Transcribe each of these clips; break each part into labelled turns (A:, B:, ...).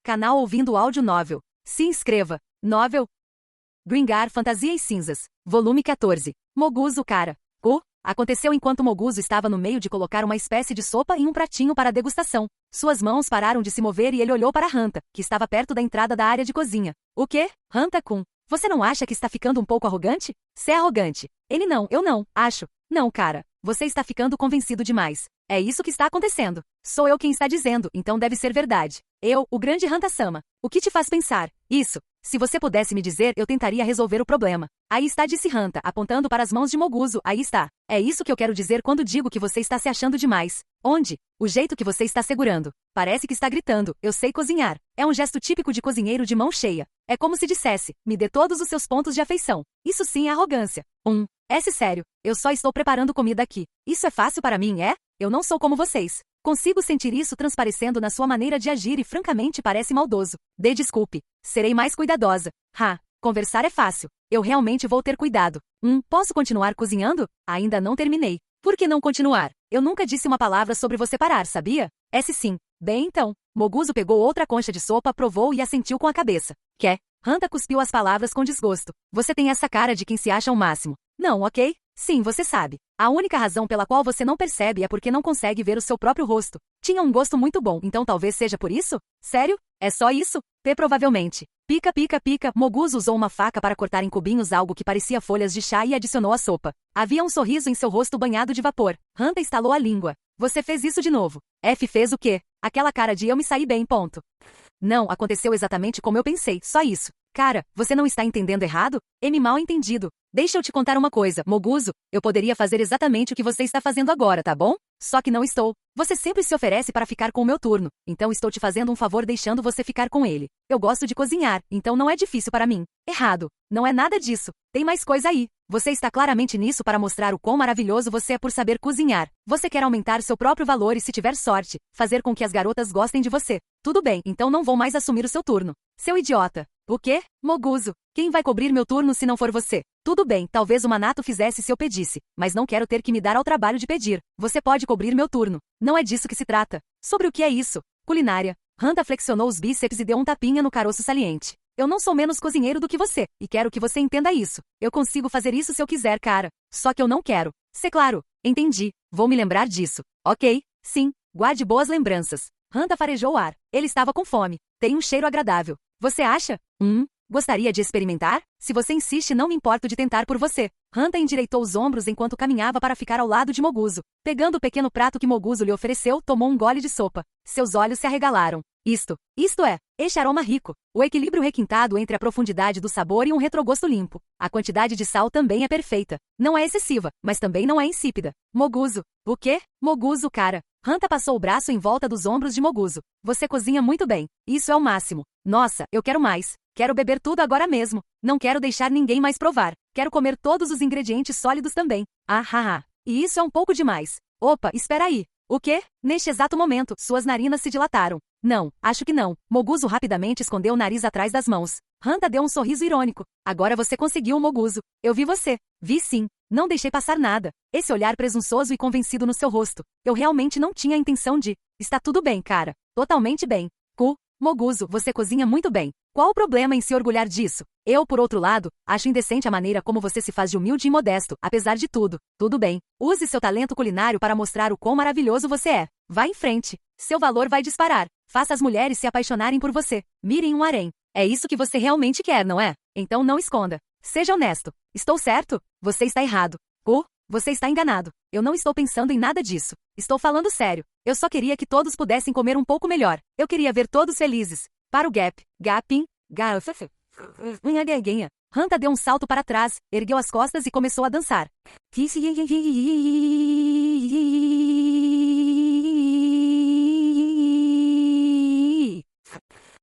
A: Canal Ouvindo Áudio Novel. Se inscreva. Novel Gringar Fantasias Cinzas. Volume 14. Moguzo cara. Aconteceu enquanto Moguzo estava no meio de colocar uma espécie de sopa em um pratinho para degustação. Suas mãos pararam de se mover e ele olhou para Hanta, que estava perto da entrada da área de cozinha. O quê? Hanta-kun, você não acha que está ficando um pouco arrogante? Você é arrogante. Ele não, eu não, acho. Não, cara. Você está ficando convencido demais. É isso que está acontecendo. Sou eu quem está dizendo, então deve ser verdade. Eu, o grande Hanta-sama. O que te faz pensar? Isso. Se você pudesse me dizer, eu tentaria resolver o problema. Aí está, disse Hanta, apontando para as mãos de Moguzo. Aí está. É isso que eu quero dizer quando digo que você está se achando demais. Onde? O jeito que você está segurando. Parece que está gritando, eu sei cozinhar. É um gesto típico de cozinheiro de mão cheia. É como se dissesse, me dê todos os seus pontos de afeição. Isso sim é arrogância. É sério, eu só estou preparando comida aqui. Isso é fácil para mim, é? Eu não sou como vocês. Consigo sentir isso transparecendo na sua maneira de agir e francamente parece maldoso. Dê desculpe. Serei mais cuidadosa. Conversar é fácil. Eu realmente vou ter cuidado. Posso continuar cozinhando? Ainda não terminei. Por que não continuar? Eu nunca disse uma palavra sobre você parar, sabia? Sim. Bem então. Moguzo pegou outra concha de sopa, provou e assentiu com a cabeça. Quer? Hanta cuspiu as palavras com desgosto. Você tem essa cara de quem se acha o máximo. Não, ok? Sim, você sabe. A única razão pela qual você não percebe é porque não consegue ver o seu próprio rosto. Tinha um gosto muito bom, então talvez seja por isso? Sério? É só isso? Provavelmente. Pica, pica, pica. Moguzo usou uma faca para cortar em cubinhos algo que parecia folhas de chá e adicionou à sopa. Havia um sorriso em seu rosto banhado de vapor. Hanta estalou a língua. Você fez isso de novo. F fez o quê? Aquela cara de eu me saí bem, ponto. Não, aconteceu exatamente como eu pensei, só isso. Cara, você não está entendendo errado? Mal entendido. Deixa eu te contar uma coisa, Moguzo, eu poderia fazer exatamente o que você está fazendo agora, tá bom? Só que não estou. Você sempre se oferece para ficar com o meu turno, então estou te fazendo um favor deixando você ficar com ele. Eu gosto de cozinhar, então não é difícil para mim. Errado. Não é nada disso. Tem mais coisa aí. Você está claramente nisso para mostrar o quão maravilhoso você é por saber cozinhar. Você quer aumentar seu próprio valor e, se tiver sorte, fazer com que as garotas gostem de você. Tudo bem, então não vou mais assumir o seu turno. Seu idiota. O quê? Moguzo. Quem vai cobrir meu turno se não for você? Tudo bem, talvez o Manato fizesse se eu pedisse, mas não quero ter que me dar ao trabalho de pedir. Você pode cobrir meu turno. Não é disso que se trata. Sobre o que é isso? Culinária. Hanta flexionou os bíceps e deu um tapinha no caroço saliente. Eu não sou menos cozinheiro do que você, e quero que você entenda isso. Eu consigo fazer isso se eu quiser, cara. Só que eu não quero. Claro. Entendi. Vou me lembrar disso. Ok. Sim. Guarde boas lembranças. Hanta farejou o ar. Ele estava com fome. Tem um cheiro agradável. Você acha? Gostaria de experimentar? Se você insiste, não me importo de tentar por você. Hanta endireitou os ombros enquanto caminhava para ficar ao lado de Moguzo. Pegando o pequeno prato que Moguzo lhe ofereceu, tomou um gole de sopa. Seus olhos se arregalaram. Isto é, este aroma rico. O equilíbrio requintado entre a profundidade do sabor e um retrogosto limpo. A quantidade de sal também é perfeita. Não é excessiva, mas também não é insípida. Moguzo. O quê? Moguzo, cara. Hanta passou o braço em volta dos ombros de Moguzo. Você cozinha muito bem. Isso é o máximo. Nossa, eu quero mais. Quero beber tudo agora mesmo. Não quero deixar ninguém mais provar. Quero comer todos os ingredientes sólidos também. E isso é um pouco demais. Opa, espera aí. O quê? Neste exato momento, suas narinas se dilataram. Não, acho que não. Moguzo rapidamente escondeu o nariz atrás das mãos. Hanta deu um sorriso irônico. Agora você conseguiu, Moguzo. Eu vi você. Vi sim. Não deixei passar nada. Esse olhar presunçoso e convencido no seu rosto. Eu realmente não tinha a intenção de... Está tudo bem, cara. Totalmente bem. Moguzo, você cozinha muito bem. Qual o problema em se orgulhar disso? Eu, por outro lado, acho indecente a maneira como você se faz de humilde e modesto, apesar de tudo. Tudo bem. Use seu talento culinário para mostrar o quão maravilhoso você é. Vá em frente. Seu valor vai disparar. Faça as mulheres se apaixonarem por você. Mirem um harém. É isso que você realmente quer, não é? Então não esconda. Seja honesto. Estou certo? Você está errado. Você está enganado. Eu não estou pensando em nada disso. Estou falando sério. Eu só queria que todos pudessem comer um pouco melhor. Eu queria ver todos felizes. Para o Hanta deu um salto para trás, ergueu as costas e começou a dançar.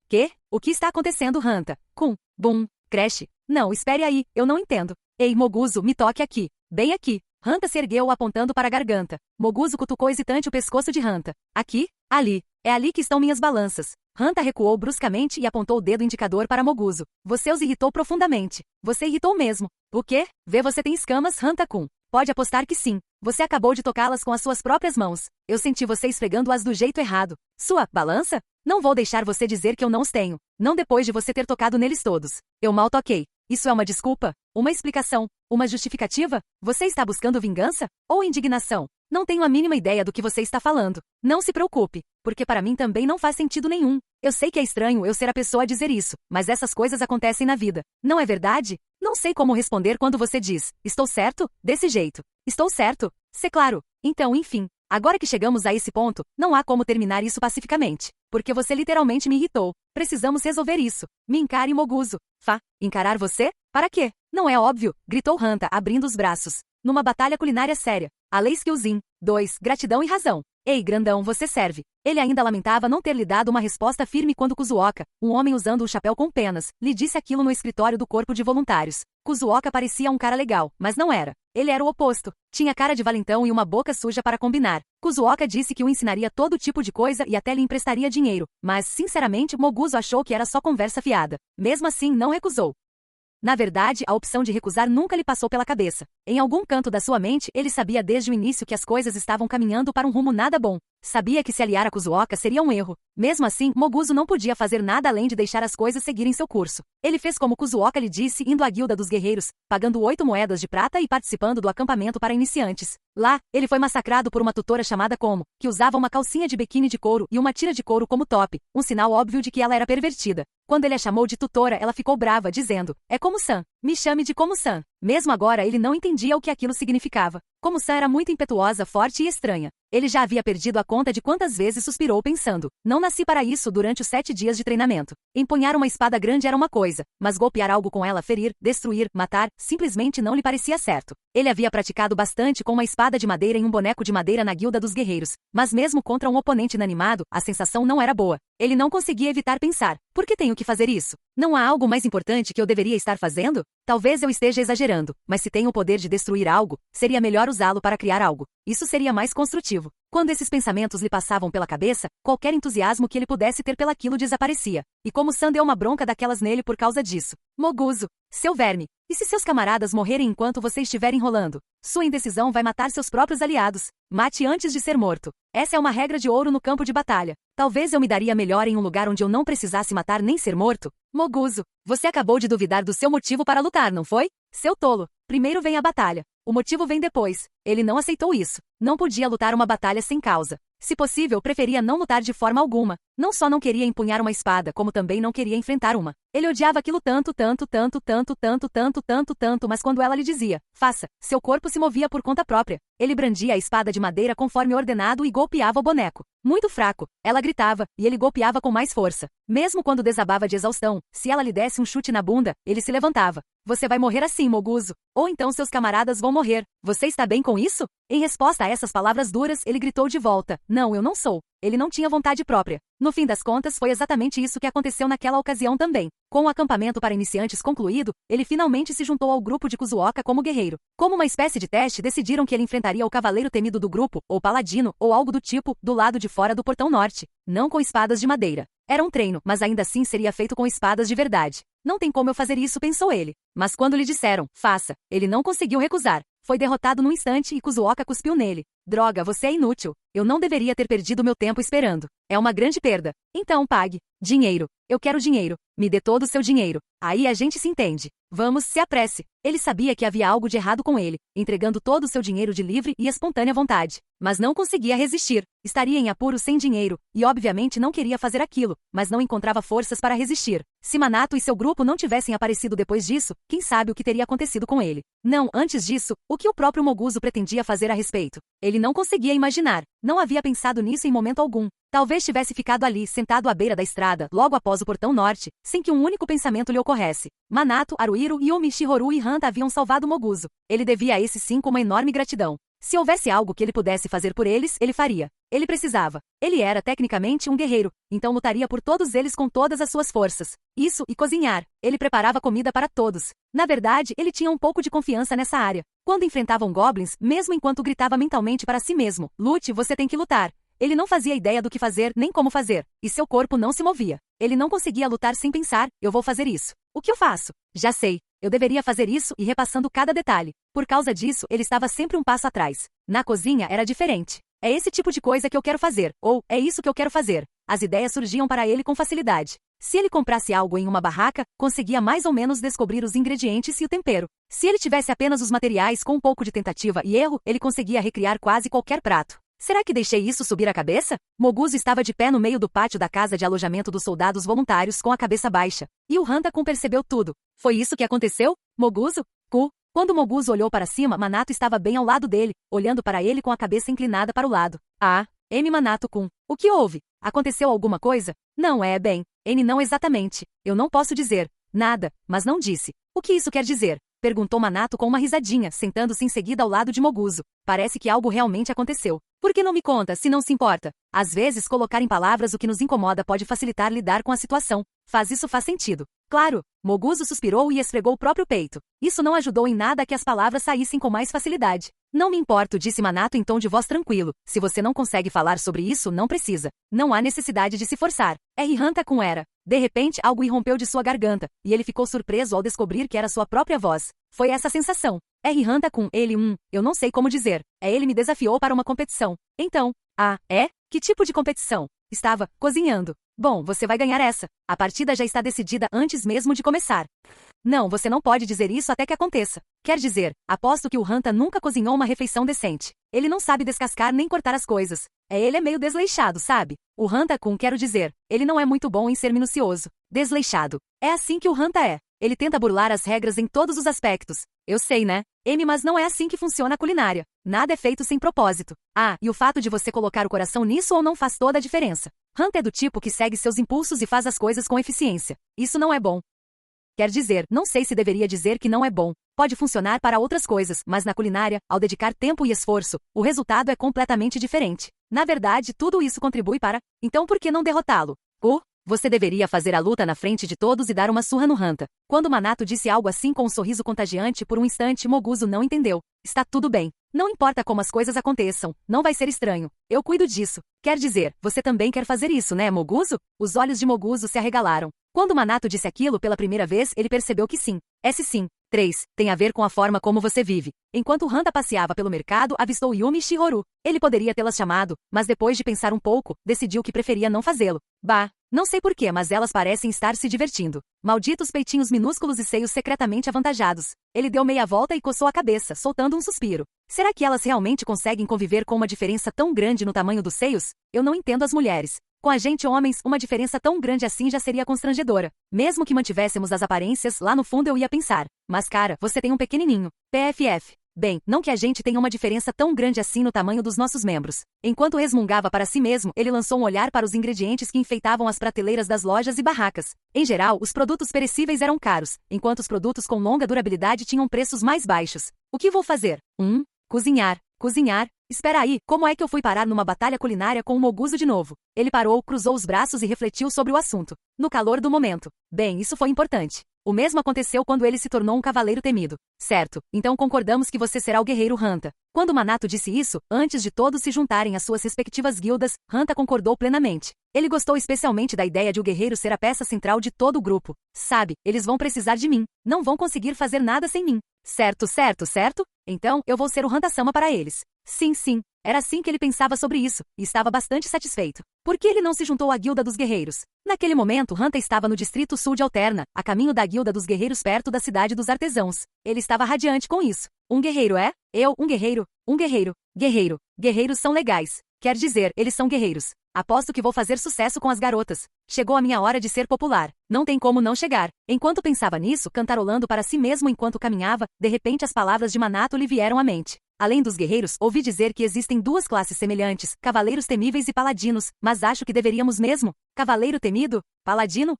A: Que? O que está acontecendo, Hanta? Creche. Não, espere aí, eu não entendo. Ei, Moguzo, me toque aqui. Bem aqui. Hanta se ergueu apontando para a garganta. Moguzo cutucou hesitante o pescoço de Hanta. Aqui? Ali. É ali que estão minhas balanças. Hanta recuou bruscamente e apontou o dedo indicador para Moguzo. Você os irritou profundamente. Você irritou mesmo. O quê? Vê, você tem escamas, Hanta-kun. Pode apostar que sim. Você acabou de tocá-las com as suas próprias mãos. Eu senti você esfregando-as do jeito errado. Sua balança? Não vou deixar você dizer que eu não os tenho. Não depois de você ter tocado neles todos. Eu mal toquei. Isso é uma desculpa? Uma explicação? Uma justificativa? Você está buscando vingança? Ou indignação? Não tenho a mínima ideia do que você está falando. Não se preocupe, porque para mim também não faz sentido nenhum. Eu sei que é estranho eu ser a pessoa a dizer isso, mas essas coisas acontecem na vida. Não é verdade? Não sei como responder quando você diz, estou certo? Desse jeito. Estou certo? Se claro. Então, enfim. Agora que chegamos a esse ponto, não há como terminar isso pacificamente. Porque você literalmente me irritou. Precisamos resolver isso. Me encare, Moguzo. Encarar você? Para quê? Não é óbvio, gritou Hanta, abrindo os braços. Numa batalha culinária séria. A lei Skillzin. 2. Gratidão e razão. Ei, grandão, você serve. Ele ainda lamentava não ter lhe dado uma resposta firme quando Kuzuoka, um homem usando o chapéu com penas, lhe disse aquilo no escritório do corpo de voluntários. Kuzuoka parecia um cara legal, mas não era. Ele era o oposto. Tinha cara de valentão e uma boca suja para combinar. Kuzuoka disse que o ensinaria todo tipo de coisa e até lhe emprestaria dinheiro, mas, sinceramente, Moguzo achou que era só conversa fiada. Mesmo assim, não recusou. Na verdade, a opção de recusar nunca lhe passou pela cabeça. Em algum canto da sua mente, ele sabia desde o início que as coisas estavam caminhando para um rumo nada bom. Sabia que se aliar a Kuzuoka seria um erro. Mesmo assim, Moguzo não podia fazer nada além de deixar as coisas seguirem seu curso. Ele fez como Kuzuoka lhe disse, indo à Guilda dos Guerreiros, pagando 8 moedas de prata e participando do acampamento para iniciantes. Lá, ele foi massacrado por uma tutora chamada Como, que usava uma calcinha de biquíni de couro e uma tira de couro como top, um sinal óbvio de que ela era pervertida. Quando ele a chamou de tutora, ela ficou brava, dizendo, é Como-san, me chame de Como-san. Mesmo agora ele não entendia o que aquilo significava. Como-san era muito impetuosa, forte e estranha. Ele já havia perdido a conta de quantas vezes suspirou pensando, não nasci para isso durante os 7 dias de treinamento. Empunhar uma espada grande era uma coisa, mas golpear algo com ela, ferir, destruir, matar, simplesmente não lhe parecia certo. Ele havia praticado bastante com uma espada de madeira em um boneco de madeira na Guilda dos Guerreiros, mas mesmo contra um oponente inanimado, a sensação não era boa. Ele não conseguia evitar pensar, por que tenho que fazer isso? Não há algo mais importante que eu deveria estar fazendo? Talvez eu esteja exagerando, mas se tenho o poder de destruir algo, seria melhor usá-lo para criar algo. Isso seria mais construtivo. Quando esses pensamentos lhe passavam pela cabeça, qualquer entusiasmo que ele pudesse ter pelaquilo desaparecia. E como Sam deu uma bronca daquelas nele por causa disso. Moguzo, seu verme. E se seus camaradas morrerem enquanto você estiver enrolando? Sua indecisão vai matar seus próprios aliados. Mate antes de ser morto. Essa é uma regra de ouro no campo de batalha. Talvez eu me daria melhor em um lugar onde eu não precisasse matar nem ser morto. Moguzo, você acabou de duvidar do seu motivo para lutar, não foi? Seu tolo. Primeiro vem a batalha. O motivo vem depois. Ele não aceitou isso. Não podia lutar uma batalha sem causa. Se possível, preferia não lutar de forma alguma. Não só não queria empunhar uma espada, como também não queria enfrentar uma. Ele odiava aquilo tanto, mas quando ela lhe dizia, faça, seu corpo se movia por conta própria. Ele brandia a espada de madeira conforme ordenado e golpeava o boneco. Muito fraco. Ela gritava, e ele golpeava com mais força. Mesmo quando desabava de exaustão, se ela lhe desse um chute na bunda, ele se levantava. Você vai morrer assim, Moguzo. Ou então seus camaradas vão morrer. Você está bem com isso? Em resposta a essas palavras duras, ele gritou de volta, não, eu não sou. Ele não tinha vontade própria. No fim das contas, foi exatamente isso que aconteceu naquela ocasião também. Com o acampamento para iniciantes concluído, ele finalmente se juntou ao grupo de Kuzuoka como guerreiro. Como uma espécie de teste, decidiram que ele enfrentaria o cavaleiro temido do grupo, ou paladino, ou algo do tipo, do lado de fora do portão norte. Não com espadas de madeira. Era um treino, mas ainda assim seria feito com espadas de verdade. Não tem como eu fazer isso, pensou ele. Mas quando lhe disseram, faça, ele não conseguiu recusar. Foi derrotado num instante e Kuzuoka cuspiu nele. Droga, você é inútil. Eu não deveria ter perdido meu tempo esperando. É uma grande perda. Então pague. Dinheiro. Eu quero dinheiro. Me dê todo o seu dinheiro. Aí a gente se entende. Vamos, se apresse. Ele sabia que havia algo de errado com ele, entregando todo o seu dinheiro de livre e espontânea vontade. Mas não conseguia resistir. Estaria em apuros sem dinheiro, e obviamente não queria fazer aquilo, mas não encontrava forças para resistir. Se Manato e seu grupo não tivessem aparecido depois disso, quem sabe o que teria acontecido com ele. Não, antes disso, o que o próprio Moguzo pretendia fazer a respeito. Ele não conseguia imaginar. Não havia pensado nisso em momento algum. Talvez tivesse ficado ali, sentado à beira da estrada, logo após o portão norte, sem que um único pensamento lhe ocorresse. Manato, Haruhiro, Yumi, Shihoru e Hanta haviam salvado Moguzo. Ele devia a esses 5 uma enorme gratidão. Se houvesse algo que ele pudesse fazer por eles, ele faria. Ele precisava. Ele era tecnicamente um guerreiro, então lutaria por todos eles com todas as suas forças. Isso e cozinhar. Ele preparava comida para todos. Na verdade, ele tinha um pouco de confiança nessa área. Quando enfrentavam goblins, mesmo enquanto gritava mentalmente para si mesmo, lute, você tem que lutar. Ele não fazia ideia do que fazer nem como fazer, e seu corpo não se movia. Ele não conseguia lutar sem pensar, eu vou fazer isso. O que eu faço? Já sei. Eu deveria fazer isso e repassando cada detalhe. Por causa disso, ele estava sempre um passo atrás. Na cozinha era diferente. É esse tipo de coisa que eu quero fazer, ou é isso que eu quero fazer. As ideias surgiam para ele com facilidade. Se ele comprasse algo em uma barraca, conseguia mais ou menos descobrir os ingredientes e o tempero. Se ele tivesse apenas os materiais com um pouco de tentativa e erro, ele conseguia recriar quase qualquer prato. Será que deixei isso subir a cabeça? Moguzo estava de pé no meio do pátio da casa de alojamento dos soldados voluntários com a cabeça baixa. E o Hanta-kun percebeu tudo. Foi isso que aconteceu? Moguzo? Quando Moguzo olhou para cima, Manato estava bem ao lado dele, olhando para ele com a cabeça inclinada para o lado. Ah, Manato-kun. O que houve? Aconteceu alguma coisa? Não é bem. Não exatamente. Eu não posso dizer. Nada, mas não disse. O que isso quer dizer? Perguntou Manato com uma risadinha, sentando-se em seguida ao lado de Moguzo. Parece que algo realmente aconteceu. Por que não me conta, se não se importa? Às vezes, colocar em palavras o que nos incomoda pode facilitar lidar com a situação. Faz sentido. Claro, Moguzo suspirou e esfregou o próprio peito. Isso não ajudou em nada a que as palavras saíssem com mais facilidade. Não me importo, disse Manato em tom de voz tranquilo. Se você não consegue falar sobre isso, não precisa. Não há necessidade de se forçar. Hanta-kun era. De repente, algo irrompeu de sua garganta, e ele ficou surpreso ao descobrir que era sua própria voz. Foi essa sensação. Hanta-kun, eu não sei como dizer. Ele me desafiou para uma competição. Então, que tipo de competição? Estava cozinhando. Bom, você vai ganhar essa. A partida já está decidida antes mesmo de começar. Não, você não pode dizer isso até que aconteça. Quer dizer, aposto que o Hanta nunca cozinhou uma refeição decente. Ele não sabe descascar nem cortar as coisas. Ele é meio desleixado, sabe? O Hanta-kun, quero dizer, ele não é muito bom em ser minucioso. Desleixado. É assim que o Hanta é. Ele tenta burlar as regras em todos os aspectos. Eu sei, né? Mas não é assim que funciona a culinária. Nada é feito sem propósito. E o fato de você colocar o coração nisso ou não faz toda a diferença. Hanta é do tipo que segue seus impulsos e faz as coisas com eficiência. Isso não é bom. Quer dizer, não sei se deveria dizer que não é bom. Pode funcionar para outras coisas, mas na culinária, ao dedicar tempo e esforço, o resultado é completamente diferente. Na verdade, tudo isso contribui para... Então por que não derrotá-lo? Você deveria fazer a luta na frente de todos e dar uma surra no Hanta. Quando Manato disse algo assim com um sorriso contagiante por um instante, Moguzo não entendeu. Está tudo bem. Não importa como as coisas aconteçam, não vai ser estranho. Eu cuido disso. Quer dizer, você também quer fazer isso, né, Moguzo? Os olhos de Moguzo se arregalaram. Quando Manato disse aquilo pela primeira vez, ele percebeu que sim. Sim. 3. Tem a ver com a forma como você vive. Enquanto Hanta passeava pelo mercado, avistou Yumi e Shihoru. Ele poderia tê-las chamado, mas depois de pensar um pouco, decidiu que preferia não fazê-lo. Não sei porquê, mas elas parecem estar se divertindo. Malditos peitinhos minúsculos e seios secretamente avantajados. Ele deu meia volta e coçou a cabeça, soltando um suspiro. Será que elas realmente conseguem conviver com uma diferença tão grande no tamanho dos seios? Eu não entendo as mulheres. Com a gente homens, uma diferença tão grande assim já seria constrangedora. Mesmo que mantivéssemos as aparências, lá no fundo eu ia pensar. Mas cara, você tem um pequenininho. PFF. Bem, não que a gente tenha uma diferença tão grande assim no tamanho dos nossos membros. Enquanto resmungava para si mesmo, ele lançou um olhar para os ingredientes que enfeitavam as prateleiras das lojas e barracas. Em geral, os produtos perecíveis eram caros, enquanto os produtos com longa durabilidade tinham preços mais baixos. O que vou fazer? Cozinhar. Espera aí, como é que eu fui parar numa batalha culinária com o Moguzo de novo? Ele parou, cruzou os braços e refletiu sobre o assunto. No calor do momento. Bem, isso foi importante. O mesmo aconteceu quando ele se tornou um cavaleiro temido. Certo, então concordamos que você será o guerreiro Hanta. Quando Manato disse isso, antes de todos se juntarem às suas respectivas guildas, Hanta concordou plenamente. Ele gostou especialmente da ideia de o guerreiro ser a peça central de todo o grupo. Sabe, eles vão precisar de mim. Não vão conseguir fazer nada sem mim. Certo? Então, eu vou ser o Hanta-sama para eles. Sim. Era assim que ele pensava sobre isso, e estava bastante satisfeito. Por que ele não se juntou à Guilda dos Guerreiros? Naquele momento, Hanta estava no distrito sul de Alterna, a caminho da Guilda dos Guerreiros perto da cidade dos artesãos. Ele estava radiante com isso. Um guerreiro é? Um guerreiro. Guerreiros são legais. Quer dizer, eles são guerreiros. Aposto que vou fazer sucesso com as garotas. Chegou a minha hora de ser popular. Não tem como não chegar. Enquanto pensava nisso, cantarolando para si mesmo enquanto caminhava, de repente as palavras de Manato lhe vieram à mente. Além dos guerreiros, ouvi dizer que existem duas classes semelhantes, cavaleiros temíveis e paladinos, mas acho que deveríamos mesmo. Cavaleiro temido? Paladino?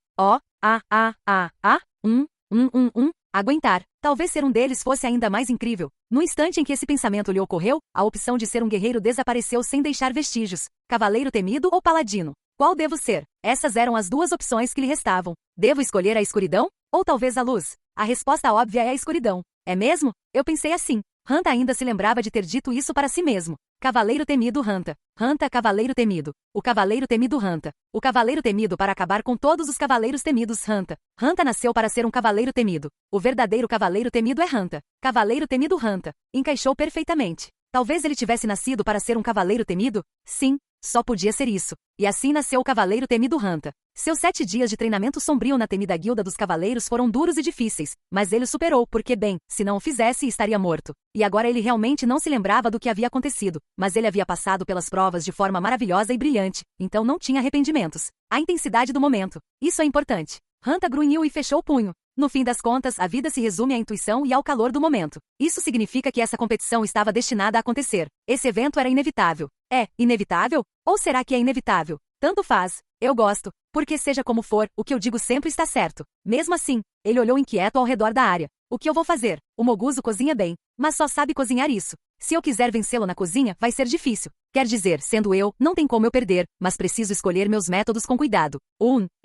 A: Aguentar. Talvez ser um deles fosse ainda mais incrível. No instante em que esse pensamento lhe ocorreu, a opção de ser um guerreiro desapareceu sem deixar vestígios. Cavaleiro temido ou paladino? Qual devo ser? Essas eram as duas opções que lhe restavam. Devo escolher a escuridão? Ou talvez a luz? A resposta óbvia é a escuridão. É mesmo? Eu pensei assim. Hanta ainda se lembrava de ter dito isso para si mesmo. Cavaleiro temido Hanta. Hanta, cavaleiro temido. O cavaleiro temido Hanta. O cavaleiro temido para acabar com todos os cavaleiros temidos Hanta. Hanta nasceu para ser um cavaleiro temido. O verdadeiro cavaleiro temido é Hanta. Cavaleiro temido Hanta. Encaixou perfeitamente. Talvez ele tivesse nascido para ser um cavaleiro temido? Sim, só podia ser isso. E assim nasceu o cavaleiro temido Hanta. Seus 7 dias de treinamento sombrio na temida guilda dos cavaleiros foram duros e difíceis, mas ele superou porque, bem, se não o fizesse, estaria morto. E agora ele realmente não se lembrava do que havia acontecido, mas ele havia passado pelas provas de forma maravilhosa e brilhante, então não tinha arrependimentos. A intensidade do momento. Isso é importante. Hanta grunhiu e fechou o punho. No fim das contas, a vida se resume à intuição e ao calor do momento. Isso significa que essa competição estava destinada a acontecer. Esse evento era inevitável. É inevitável? Ou será que é inevitável? Tanto faz. Eu gosto. Porque seja como for, o que eu digo sempre está certo. Mesmo assim, ele olhou inquieto ao redor da área. O que eu vou fazer? O Moguzo cozinha bem, mas só sabe cozinhar isso. Se eu quiser vencê-lo na cozinha, vai ser difícil. Quer dizer, sendo eu, não tem como eu perder, mas preciso escolher meus métodos com cuidado.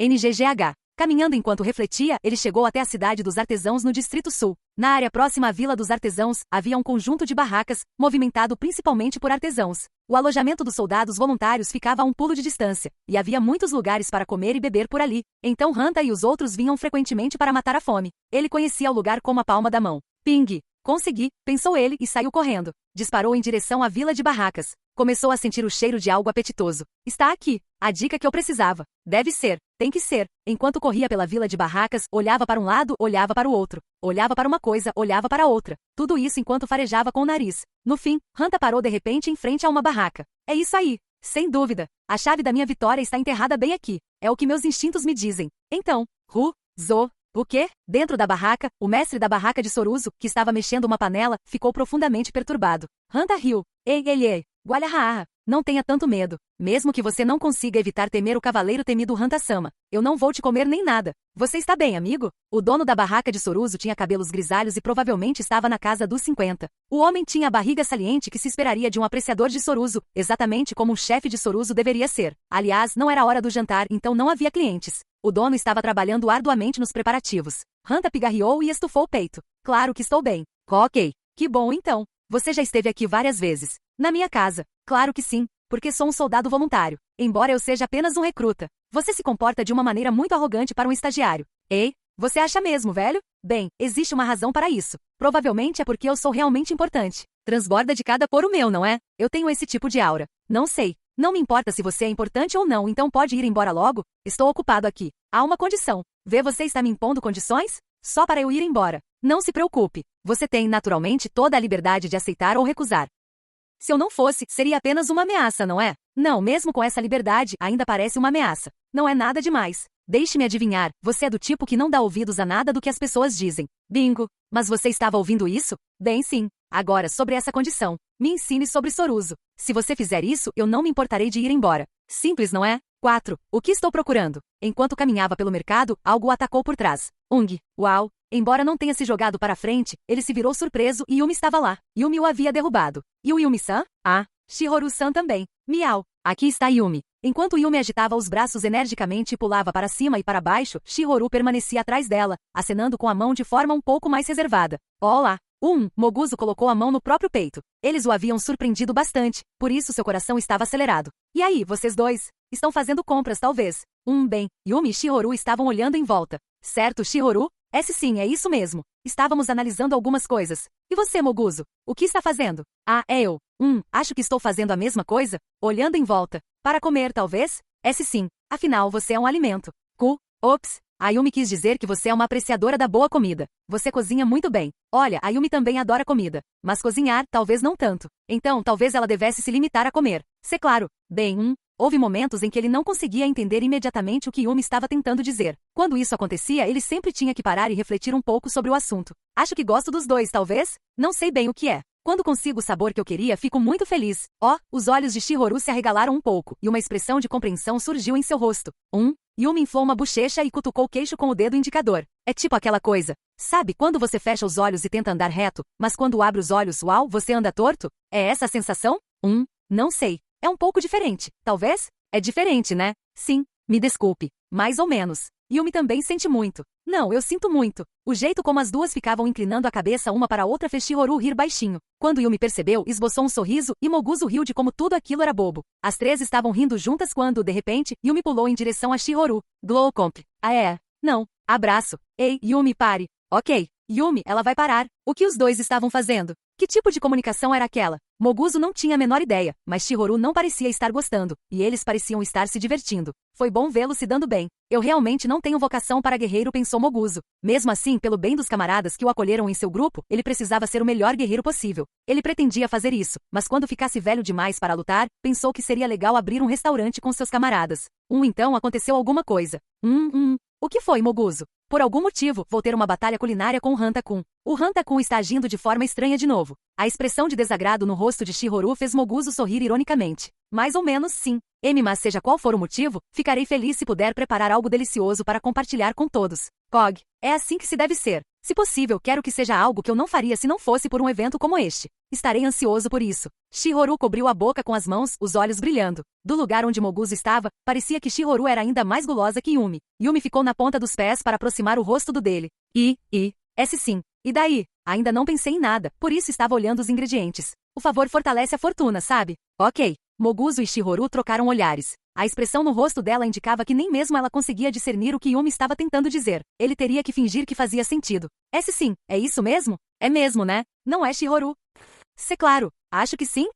A: NGGH. Caminhando enquanto refletia, ele chegou até a cidade dos artesãos no Distrito Sul. Na área próxima à Vila dos Artesãos, havia um conjunto de barracas, movimentado principalmente por artesãos. O alojamento dos soldados voluntários ficava a um pulo de distância, e havia muitos lugares para comer e beber por ali. Então Hanta e os outros vinham frequentemente para matar a fome. Ele conhecia o lugar como a palma da mão. Ping! Consegui, pensou ele e saiu correndo. Disparou em direção à vila de barracas. Começou a sentir o cheiro de algo apetitoso. Está aqui. A dica que eu precisava. Deve ser. Tem que ser. Enquanto corria pela vila de barracas, olhava para um lado, olhava para o outro. Olhava para uma coisa, olhava para outra. Tudo isso enquanto farejava com o nariz. No fim, Hanta parou de repente em frente a uma barraca. É isso aí. Sem dúvida. A chave da minha vitória está enterrada bem aqui. É o que meus instintos me dizem. Então, o quê? Dentro da barraca, o mestre da barraca de Soruso, que estava mexendo uma panela, ficou profundamente perturbado. Hanta riu. Ei. Gualhahaha. Não tenha tanto medo. Mesmo que você não consiga evitar temer o cavaleiro temido Hanta-sama, eu não vou te comer nem nada. Você está bem, amigo? O dono da barraca de Soruso tinha cabelos grisalhos e provavelmente estava na casa dos 50. O homem tinha a barriga saliente que se esperaria de um apreciador de Soruso, exatamente como um chefe de Soruso deveria ser. Aliás, não era hora do jantar, então não havia clientes. O dono estava trabalhando arduamente nos preparativos. Hanta pigarreou e estufou o peito. Claro que estou bem. Ok. Que bom então. Você já esteve aqui várias vezes. Na minha casa. Claro que sim, porque sou um soldado voluntário. Embora eu seja apenas um recruta. Você se comporta de uma maneira muito arrogante para um estagiário. Ei, você acha mesmo, velho? Bem, existe uma razão para isso. Provavelmente é porque eu sou realmente importante. Transborda de cada poro meu, não é? Eu tenho esse tipo de aura. Não sei. Não me importa se você é importante ou não, então pode ir embora logo? Estou ocupado aqui. Há uma condição. Vê, você está me impondo condições? Só para eu ir embora. Não se preocupe. Você tem, naturalmente, toda a liberdade de aceitar ou recusar. Se eu não fosse, seria apenas uma ameaça, não é? Não, mesmo com essa liberdade, ainda parece uma ameaça. Não é nada demais. Deixe-me adivinhar, você é do tipo que não dá ouvidos a nada do que as pessoas dizem. Bingo! Mas você estava ouvindo isso? Bem, sim. Agora, sobre essa condição. Me ensine sobre Soruso. Se você fizer isso, eu não me importarei de ir embora. Simples, não é? 4. O que estou procurando? Enquanto caminhava pelo mercado, algo o atacou por trás. Uau! Embora não tenha se jogado para frente, ele se virou surpreso e Yumi estava lá. Yumi o havia derrubado. E o Yumi-san? Ah, Shihoru-san também. Miau. Aqui está Yumi. Enquanto Yumi agitava os braços energicamente e pulava para cima e para baixo, Shihoru permanecia atrás dela, acenando com a mão de forma um pouco mais reservada. Olá! Moguzo colocou a mão no próprio peito. Eles o haviam surpreendido bastante, por isso seu coração estava acelerado. E aí, vocês dois? Estão fazendo compras, talvez. Bem, Yumi e Shihoru estavam olhando em volta. Certo, Shihoru? Sim, é isso mesmo. Estávamos analisando algumas coisas. E você, Moguzo? O que está fazendo? Ah, é eu. Acho que estou fazendo a mesma coisa. Olhando em volta. Para comer, talvez? Sim. Afinal, você é um alimento. Ops. A Yumi quis dizer que você é uma apreciadora da boa comida. Você cozinha muito bem. Olha, a Yumi também adora comida. Mas cozinhar, talvez não tanto. Então, talvez ela devesse se limitar a comer. Se claro. Bem, houve momentos em que ele não conseguia entender imediatamente o que Yumi estava tentando dizer. Quando isso acontecia, ele sempre tinha que parar e refletir um pouco sobre o assunto. Acho que gosto dos dois, talvez? Não sei bem o que é. Quando consigo o sabor que eu queria, fico muito feliz. Os olhos de Shihoru se arregalaram um pouco, e uma expressão de compreensão surgiu em seu rosto. Yumi inflou uma bochecha e cutucou o queixo com o dedo indicador. É tipo aquela coisa. Sabe, quando você fecha os olhos e tenta andar reto, mas quando abre os olhos, uau, você anda torto? É essa a sensação? Não sei. É um pouco diferente, talvez? É diferente, né? Sim, me desculpe. Mais ou menos. Yumi também sente muito. Não, eu sinto muito. O jeito como as duas ficavam inclinando a cabeça uma para a outra fez Shihoru rir baixinho. Quando Yumi percebeu, esboçou um sorriso e Moguzo riu de como tudo aquilo era bobo. As três estavam rindo juntas quando, de repente, Yumi pulou em direção a Shihoru. Glow Comp. Ah é? Não. Abraço. Ei, Yumi, pare. Ok. Yumi, ela vai parar. O que os dois estavam fazendo? Que tipo de comunicação era aquela? Moguzo não tinha a menor ideia, mas Shihoru não parecia estar gostando, e eles pareciam estar se divertindo. Foi bom vê-lo se dando bem. Eu realmente não tenho vocação para guerreiro, pensou Moguzo. Mesmo assim, pelo bem dos camaradas que o acolheram em seu grupo, ele precisava ser o melhor guerreiro possível. Ele pretendia fazer isso, mas quando ficasse velho demais para lutar, pensou que seria legal abrir um restaurante com seus camaradas. Então aconteceu alguma coisa. O que foi, Moguzo? Por algum motivo, vou ter uma batalha culinária com o Hanta-kun. O Hanta-kun está agindo de forma estranha de novo. A expressão de desagrado no rosto de Shihoru fez Moguzo sorrir ironicamente. Mais ou menos sim. Mas seja qual for o motivo, ficarei feliz se puder preparar algo delicioso para compartilhar com todos. Cog. É assim que se deve ser. Se possível, quero que seja algo que eu não faria se não fosse por um evento como este. Estarei ansioso por isso. Shihoru cobriu a boca com as mãos, os olhos brilhando. Do lugar onde Moguzo estava, parecia que Shihoru era ainda mais gulosa que Yumi. Yumi ficou na ponta dos pés para aproximar o rosto do dele. Esse sim. E daí? Ainda não pensei em nada, por isso estava olhando os ingredientes. O favor fortalece a fortuna, sabe? Ok. Moguzo e Shihoru trocaram olhares. A expressão no rosto dela indicava que nem mesmo ela conseguia discernir o que Yumi estava tentando dizer. Ele teria que fingir que fazia sentido. Esse sim, é isso mesmo? É mesmo, né? Não é Shihoru? Se claro, acho que sim.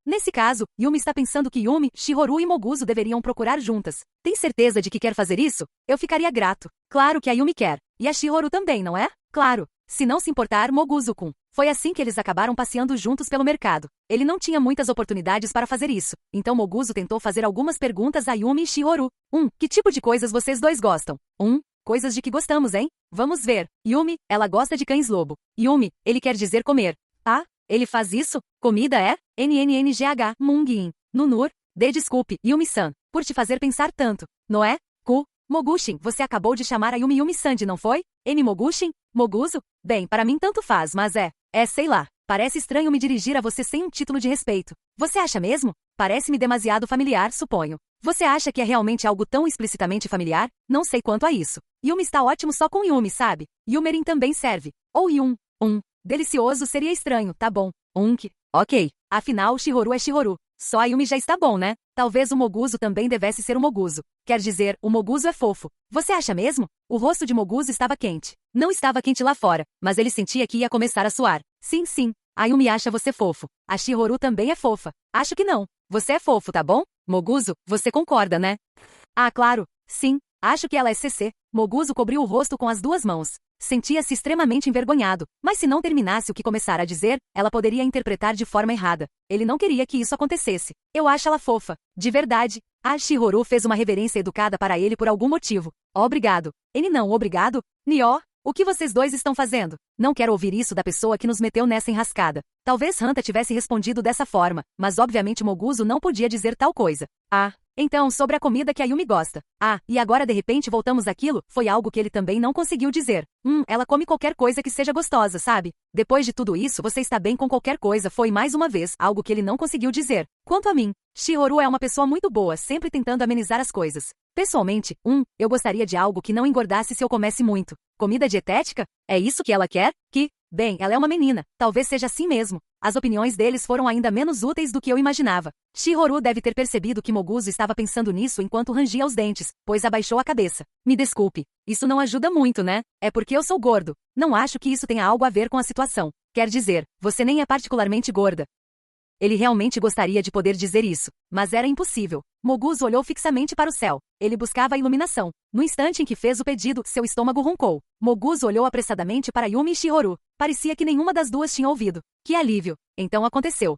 A: Nesse caso, Yumi está pensando que Yumi, Shihoru e Moguzo deveriam procurar juntas. Tem certeza de que quer fazer isso? Eu ficaria grato. Claro que a Yumi quer. E a Shihoru também, não é? Claro. Se não se importar, Moguzo-kun. Foi assim que eles acabaram passeando juntos pelo mercado. Ele não tinha muitas oportunidades para fazer isso, então Moguzo tentou fazer algumas perguntas a Yumi e Shihoru. Que tipo de coisas vocês dois gostam? Coisas de que gostamos, hein? Vamos ver. Yumi, ela gosta de cães-lobo. Yumi, ele quer dizer comer. Ele faz isso? Comida é? NNNGH, Mungin. Nunur. Desculpe, Yumi-san, por te fazer pensar tanto. Noé? Mogushin, você acabou de chamar a Yumi Yumi-san, não foi? Mogushin? Moguzo? Bem, para mim tanto faz, mas sei lá. Parece estranho me dirigir a você sem um título de respeito. Você acha mesmo? Parece-me demasiado familiar, suponho. Você acha que é realmente algo tão explicitamente familiar? Não sei quanto a isso. Yumi está ótimo só com Yumi, sabe? Yumerin também serve. Ou Yum. Delicioso seria estranho, tá bom. Ok. Afinal, Shihoru é Shihoru. Só a Yumi já está bom, né? Talvez o Moguzo também devesse ser o Moguzo. Quer dizer, o Moguzo é fofo. Você acha mesmo? O rosto de Moguzo estava quente. Não estava quente lá fora, mas ele sentia que ia começar a suar. Sim. A Yumi acha você fofo. A Shihoru também é fofa. Acho que não. Você é fofo, tá bom? Moguzo, você concorda, né? Claro. Sim. Acho que ela é CC. Moguzo cobriu o rosto com as duas mãos. Sentia-se extremamente envergonhado, mas se não terminasse o que começara a dizer, ela poderia interpretar de forma errada. Ele não queria que isso acontecesse. Eu acho ela fofa. De verdade. A Shihoru fez uma reverência educada para ele por algum motivo. Obrigado. Ele não, obrigado? Nio? O que vocês dois estão fazendo? Não quero ouvir isso da pessoa que nos meteu nessa enrascada. Talvez Hanta tivesse respondido dessa forma, mas obviamente Moguzo não podia dizer tal coisa. Então, sobre a comida que a Yumi gosta. E agora de repente voltamos àquilo, foi algo que ele também não conseguiu dizer. Ela come qualquer coisa que seja gostosa, sabe? Depois de tudo isso, você está bem com qualquer coisa, foi mais uma vez, algo que ele não conseguiu dizer. Quanto a mim, Shihoru é uma pessoa muito boa, sempre tentando amenizar as coisas. Pessoalmente, eu gostaria de algo que não engordasse se eu comesse muito. Comida dietética? É isso que ela quer? Bem, ela é uma menina, talvez seja assim mesmo. As opiniões deles foram ainda menos úteis do que eu imaginava. Shihoru deve ter percebido que Moguzo estava pensando nisso enquanto rangia os dentes, pois abaixou a cabeça. Me desculpe. Isso não ajuda muito, né? É porque eu sou gordo. Não acho que isso tenha algo a ver com a situação. Quer dizer, você nem é particularmente gorda. Ele realmente gostaria de poder dizer isso, mas era impossível. Moguzo olhou fixamente para o céu. Ele buscava a iluminação. No instante em que fez o pedido, seu estômago roncou. Moguzo olhou apressadamente para Yumi e Shihoru. Parecia que nenhuma das duas tinha ouvido. Que alívio. Então aconteceu.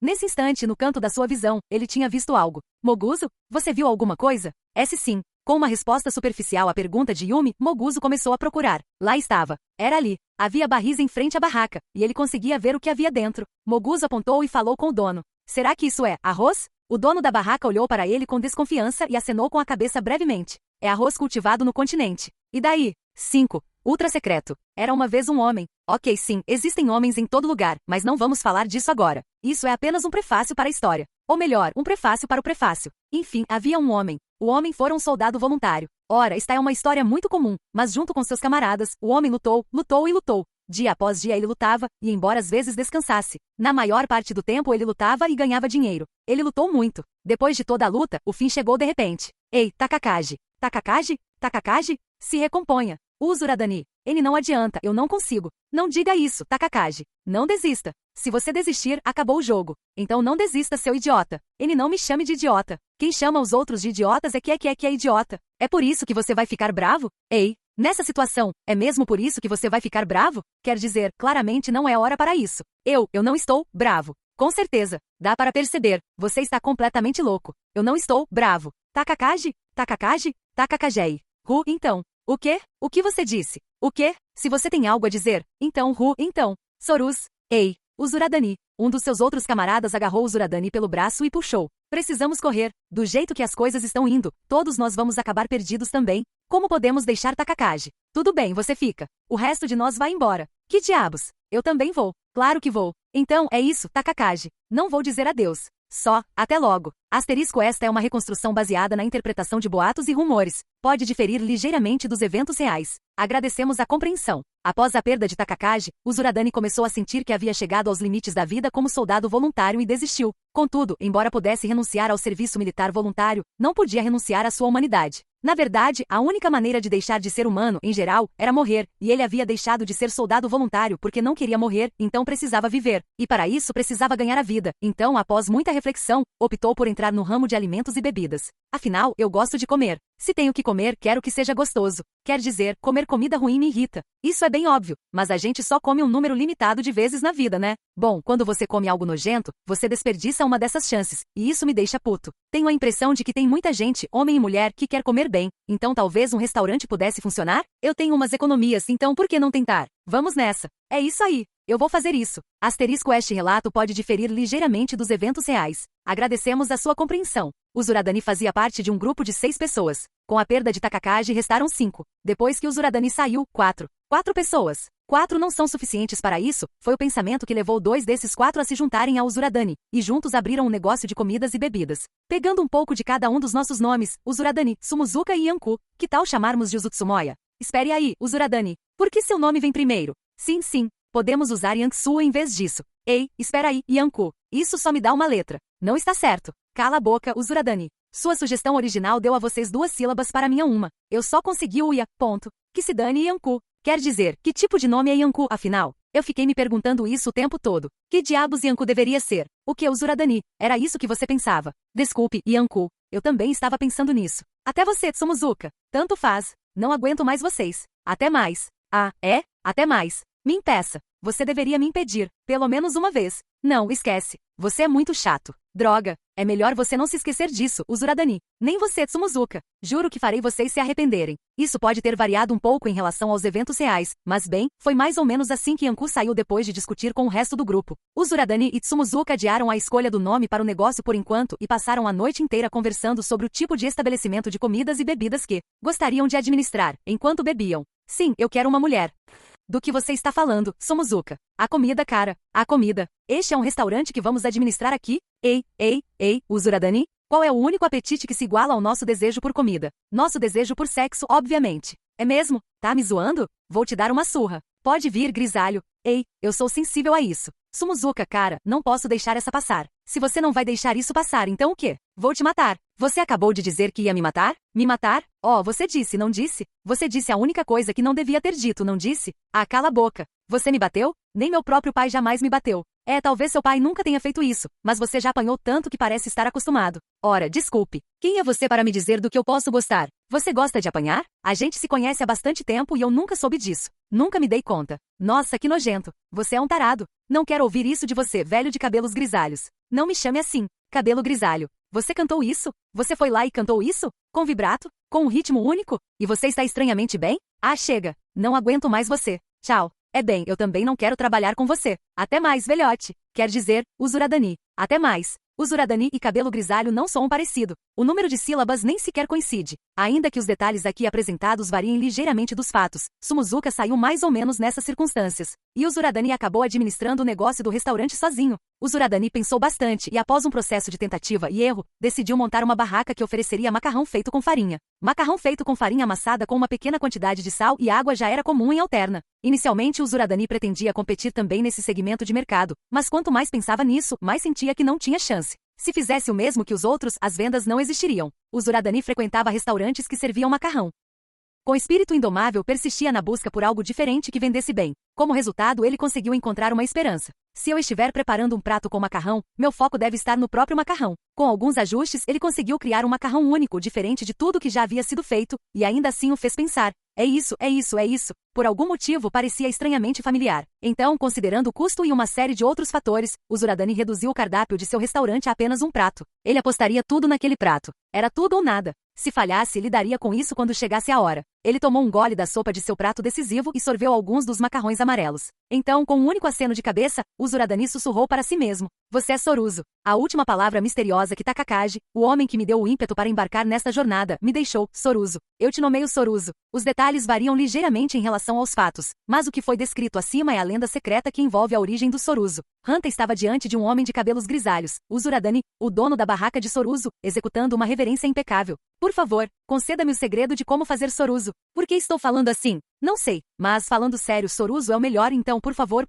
A: Nesse instante, no canto da sua visão, ele tinha visto algo. Moguzo, você viu alguma coisa? Esse sim. Com uma resposta superficial à pergunta de Yumi, Moguzo começou a procurar. Lá estava. Era ali. Havia barris em frente à barraca, e ele conseguia ver o que havia dentro. Moguzo apontou e falou com o dono. Será que isso é arroz? O dono da barraca olhou para ele com desconfiança e acenou com a cabeça brevemente. É arroz cultivado no continente. E daí? 5. Ultra secreto. Era uma vez um homem. Ok, sim, existem homens em todo lugar, mas não vamos falar disso agora. Isso é apenas um prefácio para a história. Ou melhor, um prefácio para o prefácio. Enfim, havia um homem. o homem fora um soldado voluntário. Ora, esta é uma história muito comum, mas junto com seus camaradas, o homem lutou, lutou e lutou. Dia após dia ele lutava, e embora às vezes descansasse, na maior parte do tempo ele lutava e ganhava dinheiro. Ele lutou muito. Depois de toda a luta, o fim chegou de repente. Ei, Takakaji! Takakaji? Takakaji? Se recomponha. Usuradani. Ele não adianta, eu não consigo. Não diga isso, Takakaji. Não desista. Se você desistir, acabou o jogo. Então não desista, seu idiota. Ele não me chame de idiota. Quem chama os outros de idiotas é que é idiota. É por isso que você vai ficar bravo? Ei, nessa situação, é mesmo por isso que você vai ficar bravo? Quer dizer, claramente não é hora para isso. Eu não estou bravo. Com certeza. Dá para perceber. Você está completamente louco. Eu não estou bravo. Takakaji? Takakaji? Takakajei. Então. O quê? O que você disse? O quê? Se você tem algo a dizer, então então. Sorus. Ei. Usuradani. Um dos seus outros camaradas agarrou Usuradani pelo braço e puxou. Precisamos correr. Do jeito que as coisas estão indo, todos nós vamos acabar perdidos também. Como podemos deixar Takakaji? Tudo bem, você fica. O resto de nós vai embora. Que diabos? Eu também vou. Claro que vou. Então, é isso, Takakaji. Não vou dizer adeus. Só, até logo. Esta é uma reconstrução baseada na interpretação de boatos e rumores. Pode diferir ligeiramente dos eventos reais. Agradecemos a compreensão. Após a perda de Takakaji, Usuradani começou a sentir que havia chegado aos limites da vida como soldado voluntário e desistiu. Contudo, embora pudesse renunciar ao serviço militar voluntário, não podia renunciar à sua humanidade. Na verdade, a única maneira de deixar de ser humano, em geral, era morrer, e ele havia deixado de ser soldado voluntário porque não queria morrer, então precisava viver. E para isso precisava ganhar a vida. Então, após muita reflexão, optou por entrar no ramo de alimentos e bebidas. Afinal, eu gosto de comer. Se tenho que comer, quero que seja gostoso. Quer dizer, comer comida ruim me irrita. Isso é bem óbvio, mas a gente só come um número limitado de vezes na vida, né? Bom, quando você come algo nojento, você desperdiça uma dessas chances, e isso me deixa puto. Tenho a impressão de que tem muita gente, homem e mulher, que quer comer bem. Então talvez um restaurante pudesse funcionar? Eu tenho umas economias, então por que não tentar? Vamos nessa. É isso aí. Eu vou fazer isso. Este relato pode diferir ligeiramente dos eventos reais. Agradecemos a sua compreensão. Usuradani fazia parte de um grupo de 6 pessoas. Com a perda de Takakaji restaram 5. Depois que Usuradani saiu, 4. 4 pessoas. 4 não são suficientes para isso, foi o pensamento que levou 2 desses 4 a se juntarem a Usuradani, e juntos abriram um negócio de comidas e bebidas. Pegando um pouco de cada um dos nossos nomes, Usuradani, Sumuzuka e Yanku, que tal chamarmos de Uzutsumoya? Espere aí, Usuradani. Por que seu nome vem primeiro? Sim. Podemos usar Yanksu em vez disso. Ei, espera aí, Yanku. Isso só me dá uma letra. Não está certo. Cala a boca, Usuradani. Sua sugestão original deu a vocês 2 sílabas para minha uma. Eu só consegui o ia, ponto. Que se dane Yanku. Quer dizer, que tipo de nome é Yanku, afinal? Eu fiquei me perguntando isso o tempo todo. Que diabos Yanku deveria ser? O que Usuradani? Era isso que você pensava. Desculpe, Yanku. Eu também estava pensando nisso. Até você, Tsumuzuka. Tanto faz. Não aguento mais vocês. Até mais. Ah, é? Até mais. Me impeça. Você deveria me impedir, pelo menos uma vez. Não, esquece. Você é muito chato. Droga. É melhor você não se esquecer disso, Usuradani. Nem você, Tsumuzuka. Juro que farei vocês se arrependerem. Isso pode ter variado um pouco em relação aos eventos reais, mas bem, foi mais ou menos assim que Yanku saiu depois de discutir com o resto do grupo. Usuradani e Tsumuzuka adiaram a escolha do nome para o negócio por enquanto e passaram a noite inteira conversando sobre o tipo de estabelecimento de comidas e bebidas que gostariam de administrar, enquanto bebiam. Sim, eu quero uma mulher. Do que você está falando, Sumuzuka? A comida, cara. A comida. Este é um restaurante que vamos administrar aqui? Ei, Usuradani? Qual é o único apetite que se iguala ao nosso desejo por comida? Nosso desejo por sexo, obviamente. É mesmo? Tá me zoando? Vou te dar uma surra. Pode vir, grisalho. Ei, eu sou sensível a isso. Sumuzuka, cara, não posso deixar essa passar. Se você não vai deixar isso passar, então o quê? Vou te matar. Você acabou de dizer que ia me matar? Me matar? Oh, você disse, não disse? Você disse a única coisa que não devia ter dito, não disse? Ah, cala a boca. Você me bateu? Nem meu próprio pai jamais me bateu. É, talvez seu pai nunca tenha feito isso, mas você já apanhou tanto que parece estar acostumado. Ora, desculpe. Quem é você para me dizer do que eu posso gostar? Você gosta de apanhar? A gente se conhece há bastante tempo e eu nunca soube disso. Nunca me dei conta. Nossa, que nojento. Você é um tarado. Não quero ouvir isso de você, velho de cabelos grisalhos. Não me chame assim. Cabelo grisalho. Você cantou isso? Você foi lá e cantou isso? Com vibrato? Com um ritmo único? E você está estranhamente bem? Ah, chega. Não aguento mais você. Tchau. É bem, eu também não quero trabalhar com você. Até mais, velhote. Quer dizer, Usuradani. Até mais. Usuradani e cabelo grisalho não soam parecido. O número de sílabas nem sequer coincide. Ainda que os detalhes aqui apresentados variem ligeiramente dos fatos, Sumuzuka saiu mais ou menos nessas circunstâncias. E Usuradani acabou administrando o negócio do restaurante sozinho. Usuradani pensou bastante e, após um processo de tentativa e erro, decidiu montar uma barraca que ofereceria macarrão feito com farinha. Macarrão feito com farinha amassada com uma pequena quantidade de sal e água já era comum em Alterna. Inicialmente, Usuradani pretendia competir também nesse segmento de mercado, mas quanto mais pensava nisso, mais sentia que não tinha chance. Se fizesse o mesmo que os outros, as vendas não existiriam. Usuradani frequentava restaurantes que serviam macarrão. Com espírito indomável, persistia na busca por algo diferente que vendesse bem. Como resultado, ele conseguiu encontrar uma esperança. Se eu estiver preparando um prato com macarrão, meu foco deve estar no próprio macarrão. Com alguns ajustes, ele conseguiu criar um macarrão único, diferente de tudo que já havia sido feito, e ainda assim o fez pensar. É isso, é isso, é isso. Por algum motivo, parecia estranhamente familiar. Então, considerando o custo e uma série de outros fatores, Usuradani reduziu o cardápio de seu restaurante a apenas um prato. Ele apostaria tudo naquele prato. Era tudo ou nada. Se falhasse, lidaria com isso quando chegasse a hora. Ele tomou um gole da sopa de seu prato decisivo e sorveu alguns dos macarrões amarelos. Então, com um único aceno de cabeça, Usuradani sussurrou para si mesmo. Você é Soruso. A última palavra misteriosa que Takakaji, o homem que me deu o ímpeto para embarcar nesta jornada, me deixou, Soruso. Eu te nomeio Soruso. Os detalhes variam ligeiramente em relação aos fatos, mas o que foi descrito acima é a lenda secreta que envolve a origem do Soruso. Hanta estava diante de um homem de cabelos grisalhos, Usuradani, o dono da barraca de Soruso, executando uma reverência impecável. Por favor, conceda-me o segredo de como fazer Soruso. Por que estou falando assim? Não sei, mas falando sério, Soruso é o melhor, então por favor,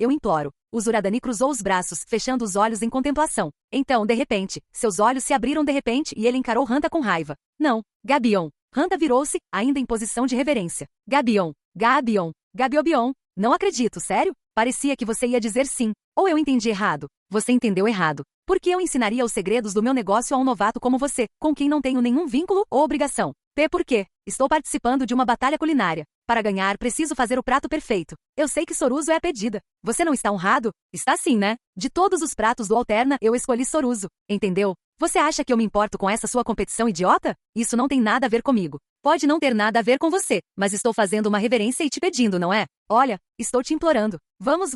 A: eu imploro. Usuradani cruzou os braços, fechando os olhos em contemplação. Então, de repente, seus olhos se abriram de repente e ele encarou Hanta com raiva. Não, Gabion. Hanta virou-se, ainda em posição de reverência. Gabion, Gabion, Gabiobion. Não acredito, sério? Parecia que você ia dizer sim. Ou eu entendi errado? Você entendeu errado. Por que eu ensinaria os segredos do meu negócio a um novato como você, com quem não tenho nenhum vínculo ou obrigação? Por quê? Estou participando de uma batalha culinária. Para ganhar, preciso fazer o prato perfeito. Eu sei que Soruso é a pedida. Você não está honrado? Está sim, né? De todos os pratos do Alterna, eu escolhi Soruso. Entendeu? Você acha que eu me importo com essa sua competição idiota? Isso não tem nada a ver comigo. Pode não ter nada a ver com você, mas estou fazendo uma reverência e te pedindo, não é? Olha, estou te implorando. Vamos.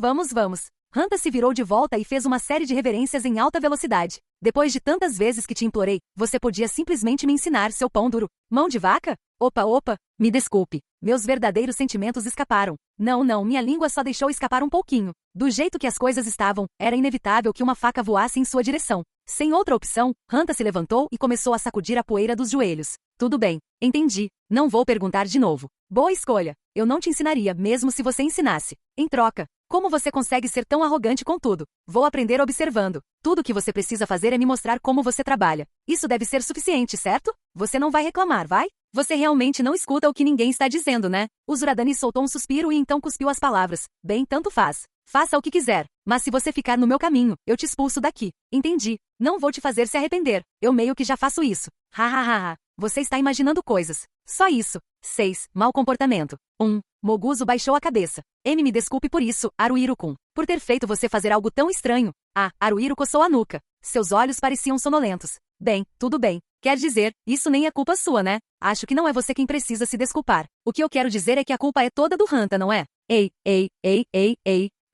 A: Hanta se virou de volta e fez uma série de reverências em alta velocidade. Depois de tantas vezes que te implorei, você podia simplesmente me ensinar, seu pão duro. Mão de vaca? Opa, me desculpe. Meus verdadeiros sentimentos escaparam. Não, minha língua só deixou escapar um pouquinho. Do jeito que as coisas estavam, era inevitável que uma faca voasse em sua direção. Sem outra opção, Hanta se levantou e começou a sacudir a poeira dos joelhos. Tudo bem, entendi. Não vou perguntar de novo. Boa escolha. Eu não te ensinaria, mesmo se você ensinasse. Em troca, como você consegue ser tão arrogante com tudo? Vou aprender observando. Tudo o que você precisa fazer é me mostrar como você trabalha. Isso deve ser suficiente, certo? Você não vai reclamar, vai? Você realmente não escuta o que ninguém está dizendo, né? Usuradani soltou um suspiro e então cuspiu as palavras. Bem, tanto faz. Faça o que quiser. Mas se você ficar no meu caminho, eu te expulso daqui. Entendi. Não vou te fazer se arrepender. Eu meio que já faço isso. Ha. Você está imaginando coisas. Só isso. 6. Mau comportamento. 1. Moguzo baixou a cabeça. Me desculpe por isso, Haruhiro-kun. Por ter feito você fazer algo tão estranho. Haruhiro coçou a nuca. Seus olhos pareciam sonolentos. Bem, tudo bem. Quer dizer, isso nem é culpa sua, né? Acho que não é você quem precisa se desculpar. O que eu quero dizer é que a culpa é toda do Hanta, não é? Ei.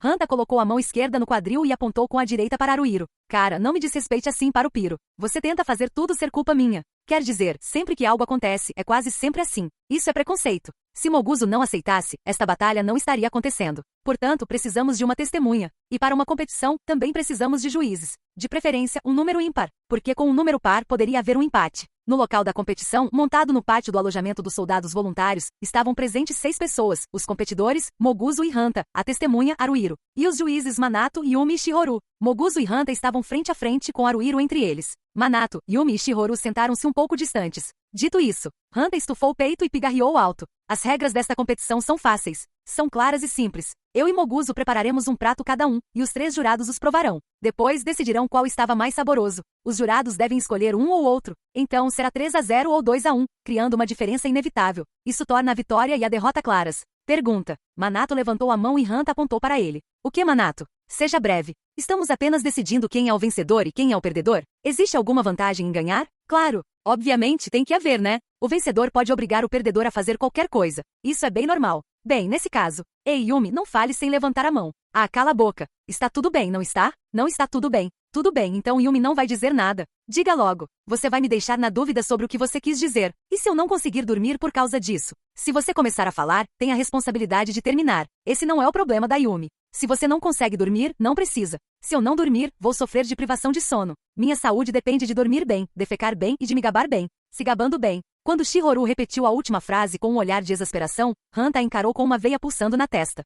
A: Hanta colocou a mão esquerda no quadril e apontou com a direita para Haruhiro. Cara, não me desrespeite assim para o Piro. Você tenta fazer tudo ser culpa minha. Quer dizer, sempre que algo acontece, é quase sempre assim. Isso é preconceito. Se Moguzo não aceitasse, esta batalha não estaria acontecendo. Portanto, precisamos de uma testemunha. E para uma competição, também precisamos de juízes. De preferência, um número ímpar, porque com um número par poderia haver um empate. No local da competição, montado no pátio do alojamento dos soldados voluntários, estavam presentes 6 pessoas, os competidores, Moguzo e Hanta, a testemunha Haruhiro, e os juízes Manato, Yumi e Shihoru. Moguzo e Hanta estavam frente a frente com Haruhiro entre eles. Manato, Yumi e Shihoru sentaram-se um pouco distantes. Dito isso, Hanta estufou o peito e pigarreou alto. As regras desta competição são fáceis. São claras e simples. Eu e Moguzo prepararemos um prato cada um, e os 3 jurados os provarão. Depois decidirão qual estava mais saboroso. Os jurados devem escolher um ou outro. Então será 3-0 ou 2-1, criando uma diferença inevitável. Isso torna a vitória e a derrota claras. Pergunta. Manato levantou a mão e Hanta apontou para ele. O que, Manato? Seja breve. Estamos apenas decidindo quem é o vencedor e quem é o perdedor? Existe alguma vantagem em ganhar? Claro. Obviamente tem que haver, né? O vencedor pode obrigar o perdedor a fazer qualquer coisa. Isso é bem normal. Bem, nesse caso. Ei, Yumi, não fale sem levantar a mão. Cala a boca. Está tudo bem, não está? Não está tudo bem. Tudo bem, então Yumi não vai dizer nada. Diga logo. Você vai me deixar na dúvida sobre o que você quis dizer. E se eu não conseguir dormir por causa disso? Se você começar a falar, tem a responsabilidade de terminar. Esse não é o problema da Yumi. Se você não consegue dormir, não precisa. Se eu não dormir, vou sofrer de privação de sono. Minha saúde depende de dormir bem, defecar bem e de me gabar bem. Se gabando bem. Quando Shihoru repetiu a última frase com um olhar de exasperação, Hanta a encarou com uma veia pulsando na testa.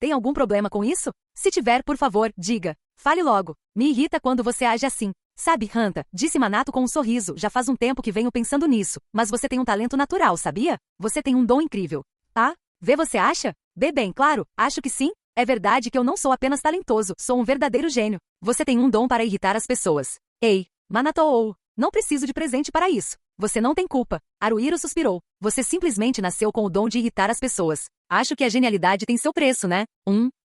A: Tem algum problema com isso? Se tiver, por favor, diga. Fale logo. Me irrita quando você age assim. Sabe, Hanta, disse Manato com um sorriso, já faz um tempo que venho pensando nisso, mas você tem um talento natural, sabia? Você tem um dom incrível. Ah? Vê, você acha? Bem, claro, acho que sim. É verdade que eu não sou apenas talentoso, sou um verdadeiro gênio. Você tem um dom para irritar as pessoas. Ei, Manato, não preciso de presente para isso. Você não tem culpa. Haruhiro suspirou. Você simplesmente nasceu com o dom de irritar as pessoas. Acho que a genialidade tem seu preço, né?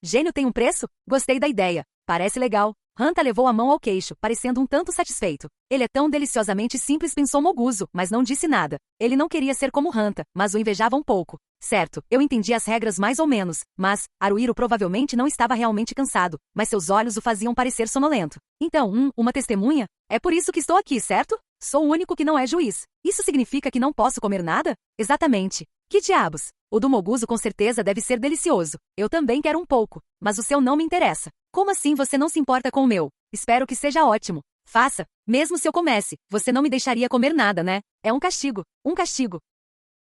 A: Gênio tem um preço? Gostei da ideia. Parece legal. Hanta levou a mão ao queixo, parecendo um tanto satisfeito. Ele é tão deliciosamente simples, pensou Moguzo, mas não disse nada. Ele não queria ser como Hanta, mas o invejava um pouco. Certo, eu entendi as regras mais ou menos, mas Haruhiro provavelmente não estava realmente cansado, mas seus olhos o faziam parecer sonolento. Então, uma testemunha? É por isso que estou aqui, certo? Sou o único que não é juiz. Isso significa que não posso comer nada? Exatamente. Que diabos? O do Moguzo com certeza deve ser delicioso. Eu também quero um pouco, mas o seu não me interessa. Como assim você não se importa com o meu? Espero que seja ótimo. Faça. Mesmo se eu comesse, você não me deixaria comer nada, né? É um castigo. Um castigo.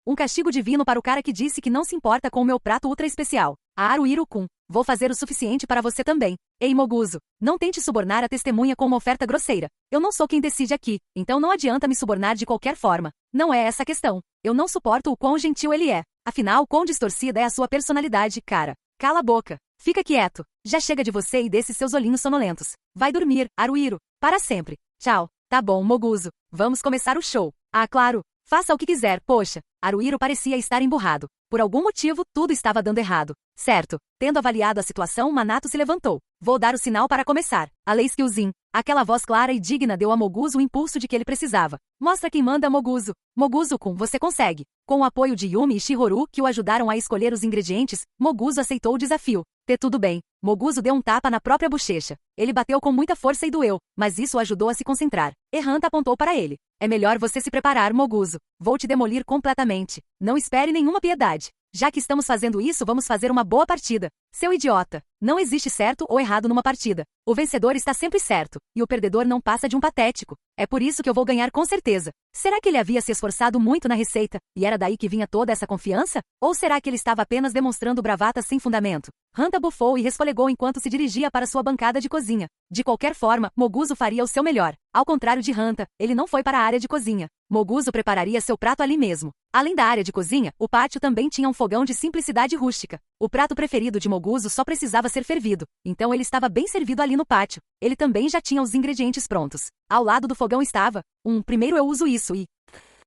A: Um castigo divino para o cara que disse que não se importa com o meu prato ultra especial. A Haruhiro-kun. Vou fazer o suficiente para você também. Ei, Moguzo, não tente subornar a testemunha com uma oferta grosseira. Eu não sou quem decide aqui, então não adianta me subornar de qualquer forma. Não é essa a questão. Eu não suporto o quão gentil ele é. Afinal, quão distorcida é a sua personalidade, cara. Cala a boca. Fica quieto. Já chega de você e desses seus olhinhos sonolentos. Vai dormir, Haruhiro. Para sempre. Tchau. Tá bom, Moguzo. Vamos começar o show. Ah, claro. Faça o que quiser, poxa. Haruhiro parecia estar emburrado. Por algum motivo, tudo estava dando errado. Certo. Tendo avaliado a situação, Manato se levantou. Vou dar o sinal para começar. A Lei Skillzin. Aquela voz clara e digna deu a Moguzo o impulso de que ele precisava. Mostra quem manda, Moguzo. Moguzo-kun, você consegue. Com o apoio de Yumi e Shihoru, que o ajudaram a escolher os ingredientes, Moguzo aceitou o desafio. Tudo bem. Moguzo deu um tapa na própria bochecha. Ele bateu com muita força e doeu, mas isso o ajudou a se concentrar. Hanta apontou para ele. É melhor você se preparar, Moguzo. Vou te demolir completamente. Não espere nenhuma piedade. Já que estamos fazendo isso, vamos fazer uma boa partida. Seu idiota. Não existe certo ou errado numa partida. O vencedor está sempre certo, e o perdedor não passa de um patético. É por isso que eu vou ganhar com certeza. Será que ele havia se esforçado muito na receita, e era daí que vinha toda essa confiança? Ou será que ele estava apenas demonstrando bravata sem fundamento? Hanta bufou e resfolegou enquanto se dirigia para sua bancada de cozinha. De qualquer forma, Moguzo faria o seu melhor. Ao contrário de Hanta, ele não foi para a área de cozinha. Moguzo prepararia seu prato ali mesmo. Além da área de cozinha, o pátio também tinha um fogão de simplicidade rústica. O prato preferido de Moguzo só precisava ser fervido, então ele estava bem servido ali no pátio. Ele também já tinha os ingredientes prontos. Ao lado do fogão estava, primeiro eu uso isso e...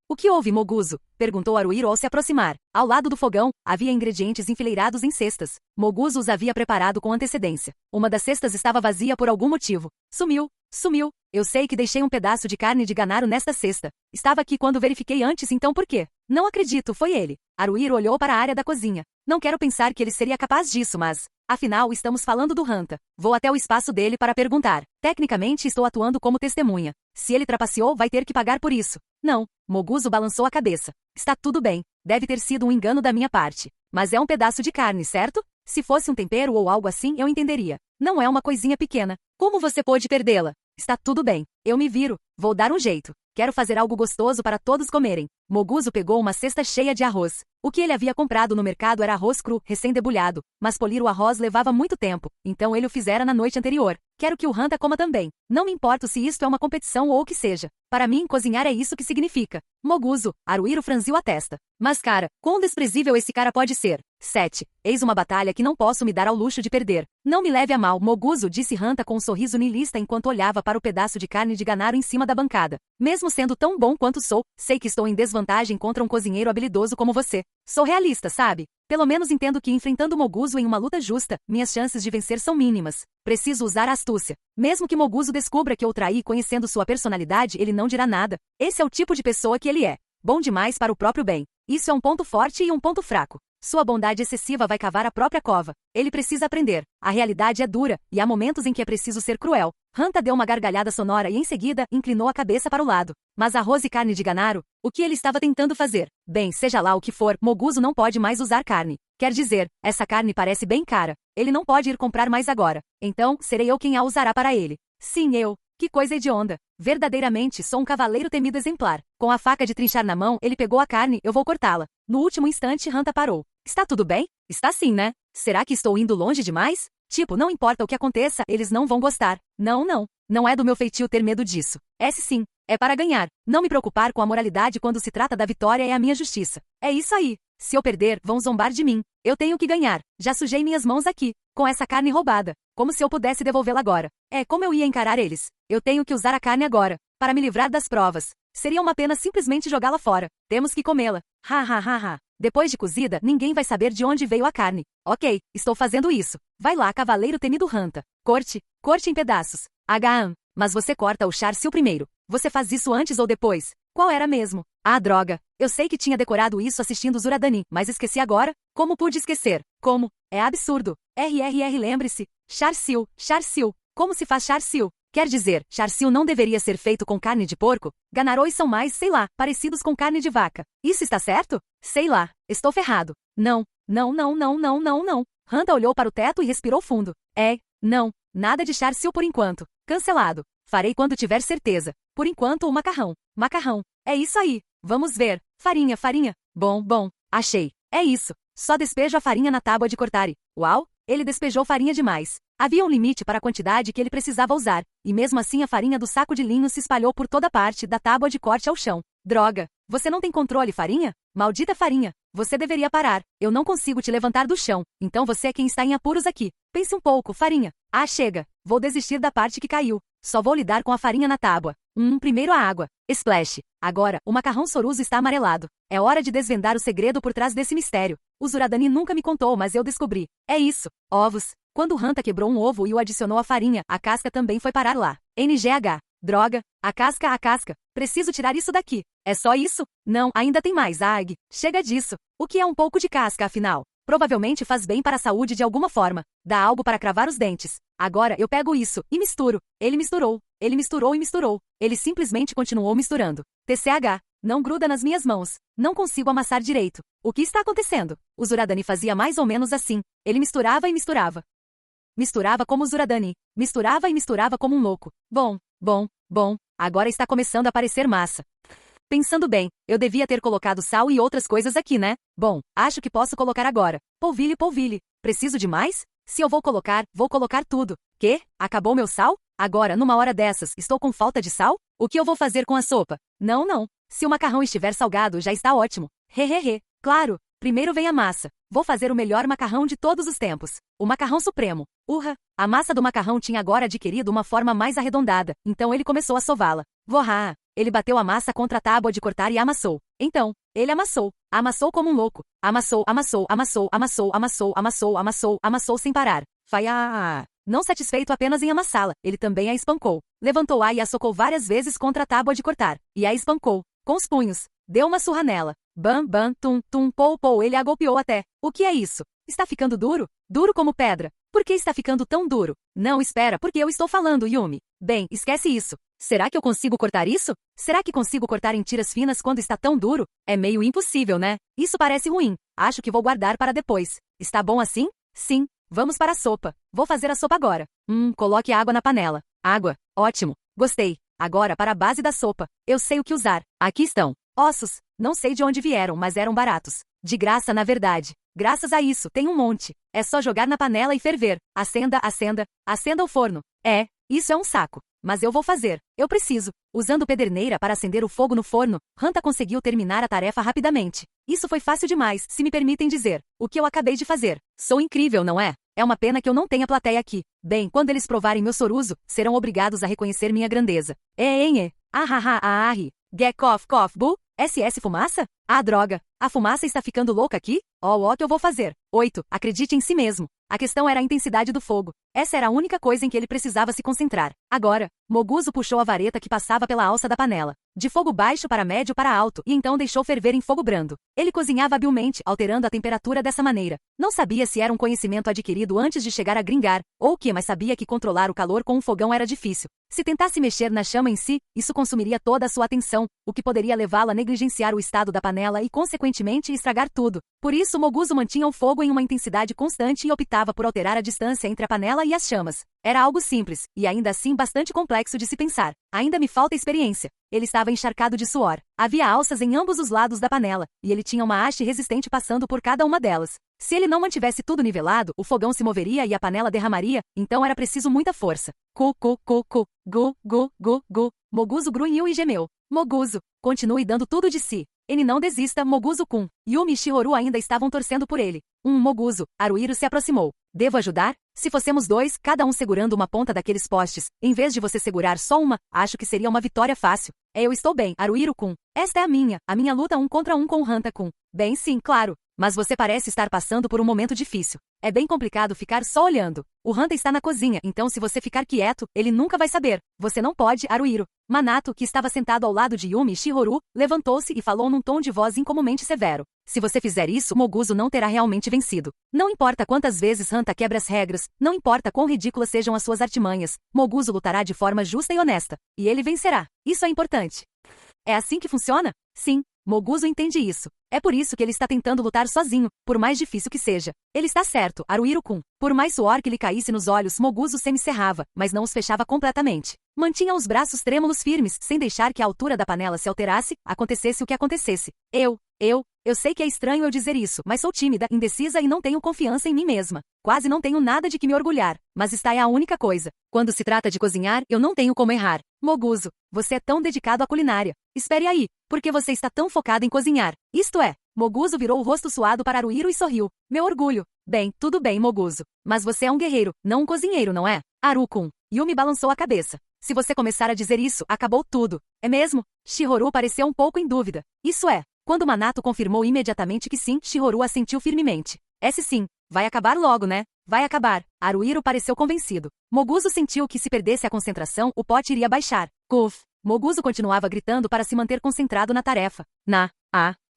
A: O que houve, Moguzo? Perguntou Haruhiro ao se aproximar. Ao lado do fogão, havia ingredientes enfileirados em cestas. Moguzo os havia preparado com antecedência. Uma das cestas estava vazia por algum motivo. Sumiu. Eu sei que deixei um pedaço de carne de ganaro nesta cesta. Estava aqui quando verifiquei antes, então por quê? Não acredito, foi ele. Haruhiro olhou para a área da cozinha. Não quero pensar que ele seria capaz disso, mas... Afinal, estamos falando do Hanta. Vou até o espaço dele para perguntar. Tecnicamente, estou atuando como testemunha. Se ele trapaceou, vai ter que pagar por isso. Não. Moguzo balançou a cabeça. Está tudo bem. Deve ter sido um engano da minha parte. Mas é um pedaço de carne, certo? Se fosse um tempero ou algo assim, eu entenderia. Não é uma coisinha pequena. Como você pôde perdê-la? Está tudo bem. Eu me viro. Vou dar um jeito. Quero fazer algo gostoso para todos comerem. Moguzo pegou uma cesta cheia de arroz. O que ele havia comprado no mercado era arroz cru, recém-debulhado, mas polir o arroz levava muito tempo, então ele o fizera na noite anterior. Quero que o Hanta coma também. Não me importo se isto é uma competição ou o que seja. Para mim, cozinhar é isso que significa. Moguzo, Haruhiro franziu a testa. Mas cara, quão desprezível esse cara pode ser? 7. Eis uma batalha que não posso me dar ao luxo de perder. Não me leve a mal, Moguzo, disse Hanta com um sorriso niilista enquanto olhava para o pedaço de carne de ganaro em cima da bancada. Mesmo sendo tão bom quanto sou, sei que estou em desvantagem contra um cozinheiro habilidoso como você. Sou realista, sabe? Pelo menos entendo que enfrentando Moguzo em uma luta justa, minhas chances de vencer são mínimas. Preciso usar a astúcia. Mesmo que Moguzo descubra que eu traí conhecendo sua personalidade, ele não dirá nada. Esse é o tipo de pessoa que ele é. Bom demais para o próprio bem. Isso é um ponto forte e um ponto fraco. Sua bondade excessiva vai cavar a própria cova. Ele precisa aprender. A realidade é dura, e há momentos em que é preciso ser cruel. Hanta deu uma gargalhada sonora e em seguida, inclinou a cabeça para o lado. Mas arroz e carne de ganaro? O que ele estava tentando fazer? Bem, seja lá o que for, Moguzo não pode mais usar carne. Quer dizer, essa carne parece bem cara. Ele não pode ir comprar mais agora. Então, serei eu quem a usará para ele. Sim, eu. Que coisa hedionda. Verdadeiramente, sou um cavaleiro temido exemplar. Com a faca de trinchar na mão, ele pegou a carne, eu vou cortá-la. No último instante, Hanta parou. Está tudo bem? Está sim, né? Será que estou indo longe demais? Tipo, não importa o que aconteça, eles não vão gostar. Não, não. Não é do meu feitio ter medo disso. Esse sim. É para ganhar. Não me preocupar com a moralidade quando se trata da vitória é a minha justiça. É isso aí. Se eu perder, vão zombar de mim. Eu tenho que ganhar. Já sujei minhas mãos aqui, com essa carne roubada. Como se eu pudesse devolvê-la agora. É como eu ia encarar eles. Eu tenho que usar a carne agora, para me livrar das provas. Seria uma pena simplesmente jogá-la fora. Temos que comê-la. Ha ha ha ha. Depois de cozida, ninguém vai saber de onde veio a carne. Ok, estou fazendo isso. Vai lá, cavaleiro temido Hanta. Corte em pedaços. Mas você corta o Charsil primeiro. Você faz isso antes ou depois? Qual era mesmo? Ah, droga. Eu sei que tinha decorado isso assistindo Zuradani, mas esqueci agora? Como pude esquecer? Como? É absurdo. Lembre-se. Charsil. Como se faz Charsil? Quer dizer, Charsil não deveria ser feito com carne de porco? Ganarões são mais, sei lá, parecidos com carne de vaca. Isso está certo? Sei lá. Estou ferrado. Não. Hanta olhou para o teto e respirou fundo. Não. Nada de Charsil por enquanto. Cancelado. Farei quando tiver certeza. Por enquanto, o macarrão. É isso aí. Vamos ver. Farinha. Bom. Achei. É isso. Só despejo a farinha na tábua de cortar e... Uau! Ele despejou farinha demais. Havia um limite para a quantidade que ele precisava usar, e mesmo assim a farinha do saco de linho se espalhou por toda parte da tábua de corte ao chão. Droga! Você não tem controle, farinha? Maldita farinha! Você deveria parar. Eu não consigo te levantar do chão, então você é quem está em apuros aqui. Pense um pouco, farinha. Ah, chega. Vou desistir da parte que caiu. Só vou lidar com a farinha na tábua. Primeiro a água. Splash. Agora, o macarrão Soruso está amarelado. É hora de desvendar o segredo por trás desse mistério. O Zuradani nunca me contou, mas eu descobri. É isso. Ovos. Quando Hanta quebrou um ovo e o adicionou à farinha, a casca também foi parar lá. NGH. Droga. A casca. Preciso tirar isso daqui. É só isso? Não, ainda tem mais, Ag. Chega disso. O que é um pouco de casca, afinal? Provavelmente faz bem para a saúde de alguma forma. Dá algo para cravar os dentes. Agora eu pego isso e misturo. Ele misturou e misturou. Ele simplesmente continuou misturando. TCH. Não gruda nas minhas mãos. Não consigo amassar direito. O que está acontecendo? O Zuradani fazia mais ou menos assim. Ele misturava e misturava. Misturava como o Zuradani. Misturava e misturava como um louco. Bom. Agora está começando a parecer massa. Pensando bem, eu devia ter colocado sal e outras coisas aqui, né? Bom, acho que posso colocar agora. Polvilho. Preciso de mais? Se eu vou colocar tudo. Quê? Acabou meu sal? Agora, numa hora dessas, estou com falta de sal? O que eu vou fazer com a sopa? Não. Se o macarrão estiver salgado, já está ótimo. Claro. Primeiro vem a massa. Vou fazer o melhor macarrão de todos os tempos. O macarrão supremo. Urra! A massa do macarrão tinha agora adquirido uma forma mais arredondada, então ele começou a sová-la. Vorrá! Ele bateu a massa contra a tábua de cortar e amassou. Então, ele amassou. Amassou como um louco. Amassou sem parar. Não satisfeito apenas em amassá-la, ele também a espancou. Levantou-a e a socou várias vezes contra a tábua de cortar. E a espancou. Com os punhos. Deu uma surra nela. Bam, tum, pou, ele a golpeou até. O que é isso? Está ficando duro? Duro como pedra. Por que está ficando tão duro? Não, espera, porque eu estou falando, Yumi. Bem, esquece isso. Será que eu consigo cortar isso? Será que consigo cortar em tiras finas quando está tão duro? É meio impossível, né? Isso parece ruim. Acho que vou guardar para depois. Está bom assim? Sim. Vamos para a sopa. Vou fazer a sopa agora. Coloque água na panela. Água. Ótimo. Gostei. Agora para a base da sopa. Eu sei o que usar. Aqui estão. Ossos. Não sei de onde vieram, mas eram baratos. De graça, na verdade. Graças a isso, tem um monte. É só jogar na panela e ferver. Acenda o forno. Isso é um saco. Mas eu vou fazer. Eu preciso. Usando pederneira para acender o fogo no forno, Hanta conseguiu terminar a tarefa rapidamente. Isso foi fácil demais, se me permitem dizer. O que eu acabei de fazer. Sou incrível, não é? É uma pena que eu não tenha plateia aqui. Bem, quando eles provarem meu Soruso, serão obrigados a reconhecer minha grandeza. Get cough, bu? SS fumaça? Ah, droga. A fumaça está ficando louca aqui? O que eu vou fazer? 8. Acredite em si mesmo. A questão era a intensidade do fogo. Essa era a única coisa em que ele precisava se concentrar. Agora, Moguzo puxou a vareta que passava pela alça da panela. de fogo baixo para médio para alto, e então deixou ferver em fogo brando. Ele cozinhava habilmente, alterando a temperatura dessa maneira. Não sabia se era um conhecimento adquirido antes de chegar a Gringar, ou o que, mas sabia que controlar o calor com um fogão era difícil. Se tentasse mexer na chama em si, isso consumiria toda a sua atenção, o que poderia levá-lo a negligenciar o estado da panela e, consequentemente, estragar tudo. Por isso, Moguzo mantinha o fogo em uma intensidade constante e optava por alterar a distância entre a panela e as chamas. Era algo simples, e ainda assim bastante complexo de se pensar. Ainda me falta experiência. Ele estava encharcado de suor. Havia alças em ambos os lados da panela, e ele tinha uma haste resistente passando por cada uma delas. Se ele não mantivesse tudo nivelado, o fogão se moveria e a panela derramaria, então era preciso muita força. Gu, gu, gu. Moguzo grunhiu e gemeu. Moguzo, continue dando tudo de si. Ele não desista, Moguzo-kun. Yumi e Shihoru ainda estavam torcendo por ele. Moguzo, Haruhiro se aproximou. Devo ajudar? Se fossemos dois, cada um segurando uma ponta daqueles postes, em vez de você segurar só uma, acho que seria uma vitória fácil. Eu estou bem, Haruhiro-kun. Esta é a minha luta 1 contra 1 com o Hanta-kun. Bem sim, claro. Mas você parece estar passando por um momento difícil. É bem complicado ficar só olhando. O Hanta está na cozinha, então se você ficar quieto, ele nunca vai saber. Você não pode, Haruhiro. Manato, que estava sentado ao lado de Yumi e Shihoru, levantou-se e falou num tom de voz incomumente severo. Se você fizer isso, Moguzo não terá realmente vencido. Não importa quantas vezes Hanta quebra as regras, não importa quão ridículas sejam as suas artimanhas, Moguzo lutará de forma justa e honesta. E ele vencerá. Isso é importante. É assim que funciona? Sim. Moguzo entende isso. É por isso que ele está tentando lutar sozinho, por mais difícil que seja. Ele está certo, Haruhiro-kun. Por mais suor que lhe caísse nos olhos, Moguzo semicerrava, mas não os fechava completamente. Mantinha os braços trêmulos firmes, sem deixar que a altura da panela se alterasse, acontecesse o que acontecesse. Eu sei que é estranho eu dizer isso, mas sou tímida, indecisa e não tenho confiança em mim mesma. Quase não tenho nada de que me orgulhar, mas esta é a única coisa. Quando se trata de cozinhar, eu não tenho como errar. Moguzo, você é tão dedicado à culinária. Espere aí, por que você está tão focado em cozinhar? Isto é, Moguzo virou o rosto suado para Haruhiro e sorriu. Meu orgulho. Bem, tudo bem, Moguzo. Mas você é um guerreiro, não um cozinheiro, não é? Haru-kun. Yumi balançou a cabeça. Se você começar a dizer isso, acabou tudo. É mesmo? Shihoru pareceu um pouco em dúvida. Isso é. Quando Manato confirmou imediatamente que sim, Shihoru assentiu firmemente. Esse sim. Vai acabar logo, né? Vai acabar. Haruhiro pareceu convencido. Moguzo sentiu que se perdesse a concentração, o pote iria baixar. Kuf. Moguzo continuava gritando para se manter concentrado na tarefa.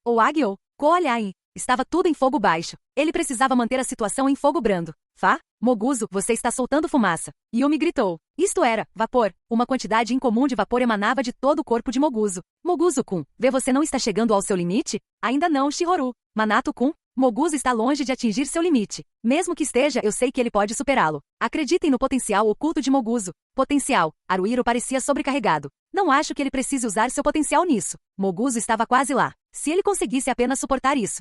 A: Ou Agyo. Koolhain. Estava tudo em fogo baixo. Ele precisava manter a situação em fogo brando. Moguzo, você está soltando fumaça. Yumi gritou. Isto era vapor. Uma quantidade incomum de vapor emanava de todo o corpo de Moguzo. Moguzo-kun, vê você não está chegando ao seu limite? Ainda não, Shihoru. Manato-kun, Moguzo está longe de atingir seu limite. Mesmo que esteja, eu sei que ele pode superá-lo. Acreditem no potencial oculto de Moguzo. Potencial. Haruhiro parecia sobrecarregado. Não acho que ele precise usar seu potencial nisso. Moguzo estava quase lá. Se ele conseguisse apenas suportar isso.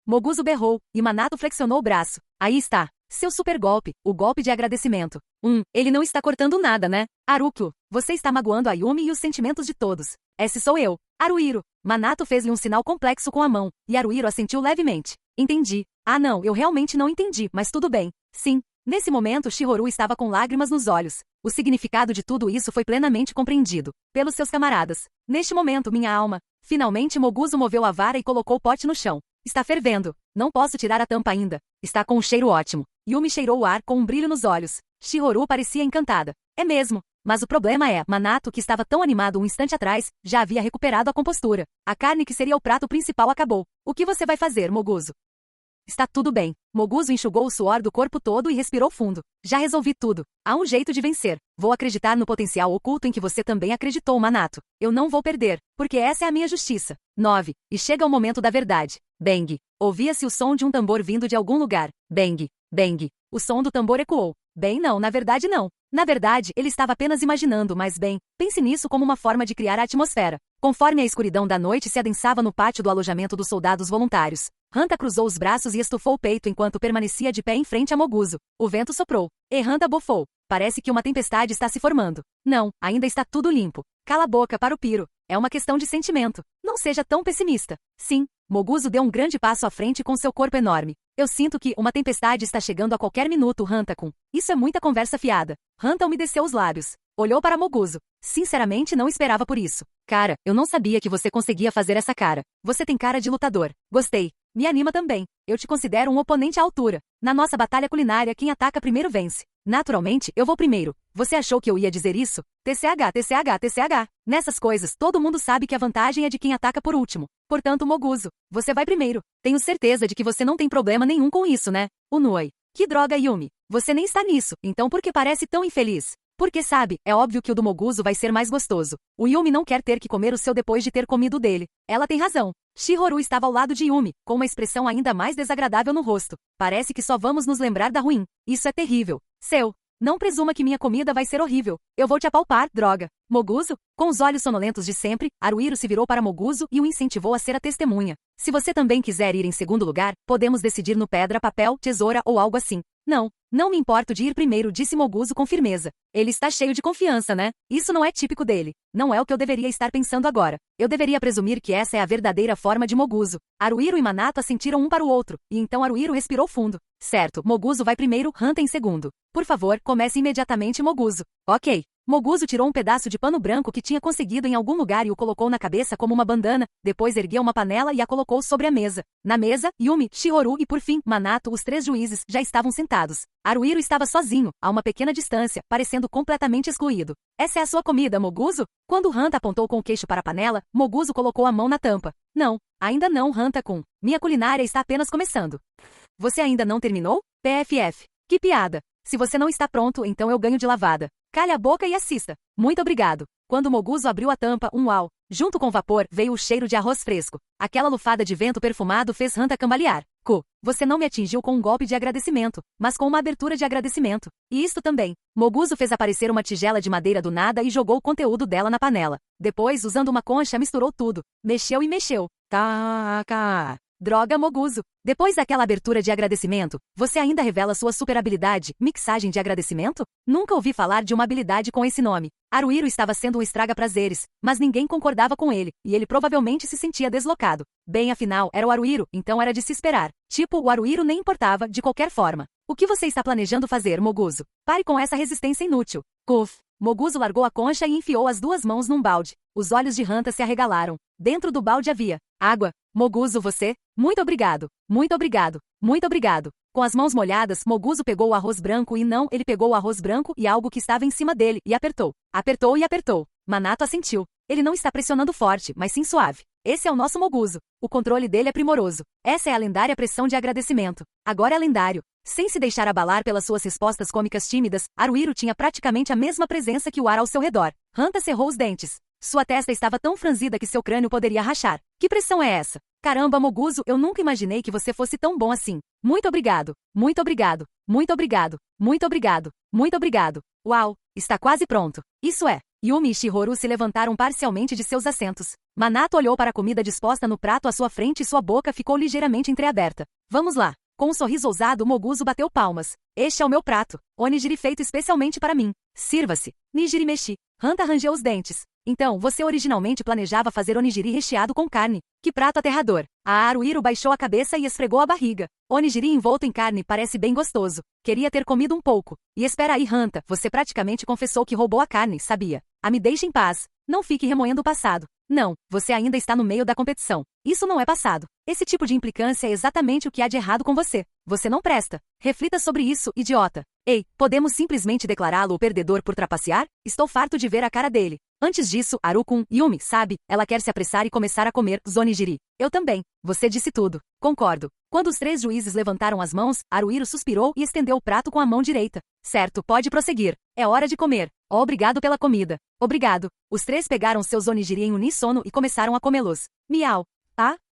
A: Moguzo berrou, e Manato flexionou o braço. Aí está. Seu super golpe, o golpe de agradecimento. Ele não está cortando nada, né? Haruko, você está magoando a Yumi e os sentimentos de todos. Esse sou eu. Haruhiro. Manato fez-lhe um sinal complexo com a mão, e Haruhiro assentiu levemente. Entendi. Não, eu realmente não entendi, mas tudo bem. Sim. Nesse momento, Shihoru estava com lágrimas nos olhos. O significado de tudo isso foi plenamente compreendido pelos seus camaradas. Neste momento, minha alma. Finalmente, Moguzo moveu a vara e colocou o pote no chão. Está fervendo. Não posso tirar a tampa ainda. Está com um cheiro ótimo. Yumi cheirou o ar com um brilho nos olhos. Shihoru parecia encantada. É mesmo. Mas o problema é, Manato, que estava tão animado um instante atrás, já havia recuperado a compostura. A carne que seria o prato principal acabou. O que você vai fazer, Moguzo? Está tudo bem. Moguzo enxugou o suor do corpo todo e respirou fundo. Já resolvi tudo. Há um jeito de vencer. Vou acreditar no potencial oculto em que você também acreditou, Manato. Eu não vou perder, porque essa é a minha justiça. 9. E chega o momento da verdade. Bang. Ouvia-se o som de um tambor vindo de algum lugar. Bang. Bang. O som do tambor ecoou. Bem, não, na verdade não. Na verdade, ele estava apenas imaginando, mas bem, pense nisso como uma forma de criar a atmosfera. Conforme a escuridão da noite se adensava no pátio do alojamento dos soldados voluntários, Hanta cruzou os braços e estufou o peito enquanto permanecia de pé em frente a Moguzo. O vento soprou. E Hanta bofou. Parece que uma tempestade está se formando. Não, ainda está tudo limpo. Cala a boca para o piro. É uma questão de sentimento. Não seja tão pessimista. Sim, Moguzo deu um grande passo à frente com seu corpo enorme. Eu sinto que uma tempestade está chegando a qualquer minuto, Hanta-kun. Isso é muita conversa fiada. Hanta umedeceu os lábios. Olhou para Moguzo. Sinceramente, não esperava por isso. Cara, eu não sabia que você conseguia fazer essa cara. Você tem cara de lutador. Gostei. Me anima também. Eu te considero um oponente à altura. Na nossa batalha culinária, quem ataca primeiro vence. Naturalmente, eu vou primeiro. Você achou que eu ia dizer isso? TCH, TCH, TCH. Nessas coisas, todo mundo sabe que a vantagem é de quem ataca por último. Portanto, Moguzo, você vai primeiro. Tenho certeza de que você não tem problema nenhum com isso, né? Unuoi. Que droga, Yumi. Você nem está nisso, então por que parece tão infeliz? Porque sabe, é óbvio que o do Moguzo vai ser mais gostoso. O Yumi não quer ter que comer o seu depois de ter comido o dele. Ela tem razão. Shihoru estava ao lado de Yumi, com uma expressão ainda mais desagradável no rosto. Parece que só vamos nos lembrar da ruim. Isso é terrível. Não presuma que minha comida vai ser horrível. Eu vou te apalpar, droga. Moguzo? Com os olhos sonolentos de sempre, Haruhiro se virou para Moguzo e o incentivou a ser a testemunha. Se você também quiser ir em segundo lugar, podemos decidir no pedra, papel, tesoura ou algo assim. Não me importo de ir primeiro, disse Moguzo com firmeza. Ele está cheio de confiança, né? Isso não é típico dele. Não é o que eu deveria estar pensando agora. Eu deveria presumir que essa é a verdadeira forma de Moguzo. Haruhiro e Minato assentiram um para o outro, e então Haruhiro respirou fundo. Certo, Moguzo vai primeiro, Hanta em segundo. Por favor, comece imediatamente, Moguzo. Ok. Moguzo tirou um pedaço de pano branco que tinha conseguido em algum lugar e o colocou na cabeça como uma bandana, depois ergueu uma panela e a colocou sobre a mesa. Na mesa, Yumi, Shihoru e por fim, Minato, os três juízes, já estavam sentados. Haruhiro estava sozinho, a uma pequena distância, parecendo completamente excluído. Essa é a sua comida, Moguzo? Quando Hanta apontou com o queixo para a panela, Moguzo colocou a mão na tampa. Não, ainda não, Hanta-kun. Minha culinária está apenas começando. Você ainda não terminou? PFF. Que piada. Se você não está pronto, então eu ganho de lavada. Calhe a boca e assista. Muito obrigado. Quando Moguzo abriu a tampa, uau! Junto com o vapor, veio o cheiro de arroz fresco. Aquela lufada de vento perfumado fez Hanta cambalear. Você não me atingiu com um golpe de agradecimento, mas com uma abertura de agradecimento. E isto também. Moguzo fez aparecer uma tigela de madeira do nada e jogou o conteúdo dela na panela. Depois, usando uma concha, misturou tudo. Mexeu e mexeu. Droga, Moguzo. Depois daquela abertura de agradecimento, você ainda revela sua super habilidade, mixagem de agradecimento? Nunca ouvi falar de uma habilidade com esse nome. Haruhiro estava sendo um estraga-prazeres, mas ninguém concordava com ele, e ele provavelmente se sentia deslocado. Bem, afinal, era o Haruhiro, então era de se esperar. Tipo, o Haruhiro nem importava, de qualquer forma. O que você está planejando fazer, Moguzo? Pare com essa resistência inútil. Moguzo largou a concha e enfiou as duas mãos num balde. Os olhos de Hanta se arregalaram. Dentro do balde havia água. Moguzo, você? Muito obrigado. Muito obrigado. Muito obrigado. Com as mãos molhadas, Moguzo pegou o arroz branco e não, ele pegou o arroz branco e algo que estava em cima dele e apertou. Apertou e apertou. Minato assentiu. Ele não está pressionando forte, mas sim suave. Esse é o nosso Moguzo. O controle dele é primoroso. Essa é a lendária pressão de agradecimento. Agora é lendário. Sem se deixar abalar pelas suas respostas cômicas tímidas, Haruhiro tinha praticamente a mesma presença que o ar ao seu redor. Hanta cerrou os dentes. Sua testa estava tão franzida que seu crânio poderia rachar. Que pressão é essa? Caramba, Moguzo, eu nunca imaginei que você fosse tão bom assim. Muito obrigado. Muito obrigado. Muito obrigado. Muito obrigado. Muito obrigado. Uau, está quase pronto. Isso é. Yumi e Shihoru se levantaram parcialmente de seus assentos. Minato olhou para a comida disposta no prato à sua frente e sua boca ficou ligeiramente entreaberta. Vamos lá. Com um sorriso ousado, Moguzo bateu palmas. Este é o meu prato. Onigiri feito especialmente para mim. Sirva-se. Nigiri meshi. Hanta rangeu os dentes. Então, você originalmente planejava fazer onigiri recheado com carne. Que prato aterrador. A Haruhiro baixou a cabeça e esfregou a barriga. Onigiri envolto em carne parece bem gostoso. Queria ter comido um pouco. E espera aí, Hanta, você praticamente confessou que roubou a carne, sabia? Me deixe em paz. Não fique remoendo o passado. Não, você ainda está no meio da competição. Isso não é passado. Esse tipo de implicância é exatamente o que há de errado com você. Você não presta. Reflita sobre isso, idiota. Ei, podemos simplesmente declará-lo o perdedor por trapacear? Estou farto de ver a cara dele. Antes disso, Haru-kun, Yumi, sabe, ela quer se apressar e começar a comer onigiri. Eu também. Você disse tudo. Concordo. Quando os três juízes levantaram as mãos, Haruhiro suspirou e estendeu o prato com a mão direita. Certo, pode prosseguir. É hora de comer. Obrigado pela comida. Obrigado. Os três pegaram seus onigiri em uníssono e começaram a comê-los. Miau.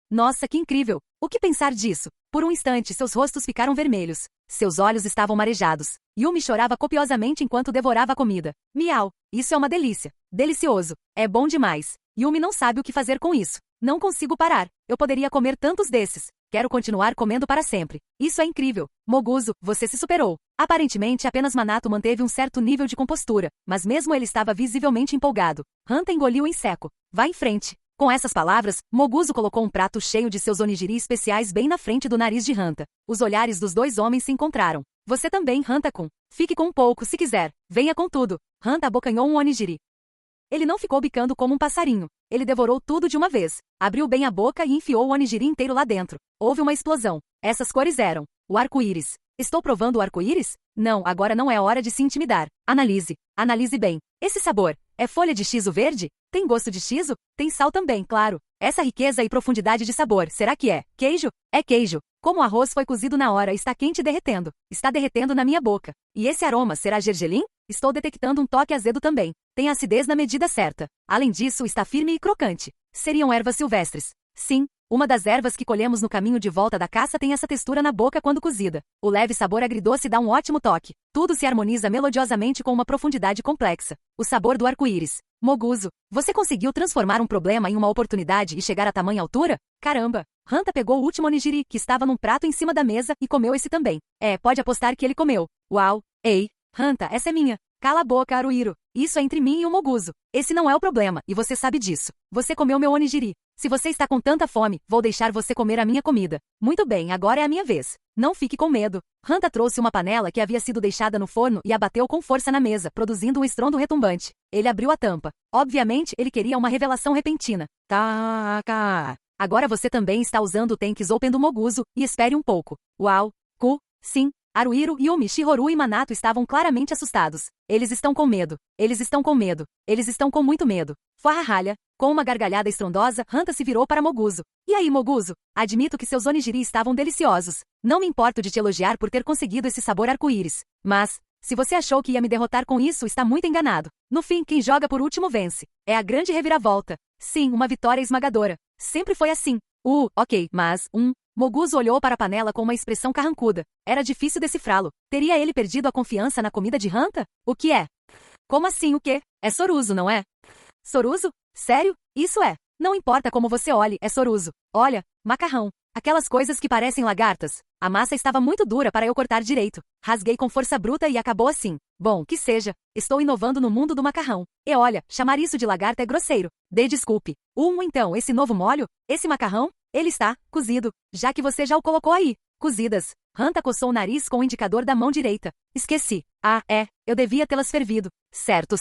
A: Nossa, que incrível. O que pensar disso? Por um instante, seus rostos ficaram vermelhos. Seus olhos estavam marejados. Yumi chorava copiosamente enquanto devorava a comida. Miau. Isso é uma delícia. Delicioso. É bom demais. Yumi não sabe o que fazer com isso. Não consigo parar. Eu poderia comer tantos desses. Quero continuar comendo para sempre. Isso é incrível. Moguzo, você se superou. Aparentemente, apenas Minato manteve um certo nível de compostura, mas mesmo ele estava visivelmente empolgado. Hanta engoliu em seco. Vá em frente. Com essas palavras, Moguzo colocou um prato cheio de seus onigiri especiais bem na frente do nariz de Hanta. Os olhares dos dois homens se encontraram. Você também, Hanta-kun. Fique com um pouco se quiser. Venha com tudo. Hanta abocanhou um onigiri. Ele não ficou bicando como um passarinho. Ele devorou tudo de uma vez. Abriu bem a boca e enfiou o onigiri inteiro lá dentro. Houve uma explosão. Essas cores eram o arco-íris. Estou provando o arco-íris? Não, agora não é hora de se intimidar. Analise. Analise bem. Esse sabor é folha de shiso verde? Tem gosto de shiso? Tem sal também, claro. Essa riqueza e profundidade de sabor, será que é queijo? É queijo. Como o arroz foi cozido na hora, está quente e derretendo. Está derretendo na minha boca. E esse aroma será gergelim? Estou detectando um toque azedo também. Tem acidez na medida certa. Além disso, está firme e crocante. Seriam ervas silvestres. Sim, uma das ervas que colhemos no caminho de volta da caça tem essa textura na boca quando cozida. O leve sabor agridoce dá um ótimo toque. Tudo se harmoniza melodiosamente com uma profundidade complexa. O sabor do arco-íris. Moguzo, você conseguiu transformar um problema em uma oportunidade e chegar a tamanha altura? Caramba! Hanta pegou o último onigiri, que estava num prato em cima da mesa, e comeu esse também. Pode apostar que ele comeu. Uau! Ei, Hanta, essa é minha. Cala a boca, Haruhiro. Isso é entre mim e o Moguzo. Esse não é o problema, e você sabe disso. Você comeu meu onigiri. Se você está com tanta fome, vou deixar você comer a minha comida. Muito bem, agora é a minha vez. Não fique com medo. Hanta trouxe uma panela que havia sido deixada no forno e a bateu com força na mesa, produzindo um estrondo retumbante. Ele abriu a tampa. Obviamente, ele queria uma revelação repentina. Tá. Agora você também está usando o Tenkis Open do Moguzo, e espere um pouco. Uau. Sim. Haruhiro, Yumi, Shihoru e Manato estavam claramente assustados. Eles estão com medo. Eles estão com medo. Eles estão com muito medo. Fuahahalha. Com uma gargalhada estrondosa, Hanta se virou para Moguzo. E aí, Moguzo? Admito que seus onigiri estavam deliciosos. Não me importo de te elogiar por ter conseguido esse sabor arco-íris. Mas, se você achou que ia me derrotar com isso, está muito enganado. No fim, quem joga por último vence. É a grande reviravolta. Sim, uma vitória esmagadora. Sempre foi assim. Ok, mas, Moguzo olhou para a panela com uma expressão carrancuda. Era difícil decifrá-lo. Teria ele perdido a confiança na comida de Hanta? O que é? Como assim o quê? É Soruso, não é? Soruso? Sério? Isso é. Não importa como você olhe, é Soruso. Olha, macarrão. Aquelas coisas que parecem lagartas. A massa estava muito dura para eu cortar direito. Rasguei com força bruta e acabou assim. Bom, que seja. Estou inovando no mundo do macarrão. E olha, chamar isso de lagarta é grosseiro. Dê desculpe. Então, esse novo molho? Esse macarrão? Ele está cozido, já que você já o colocou aí. Cozidas. Hanta coçou o nariz com o indicador da mão direita. Esqueci. Eu devia tê-las fervido. Certo.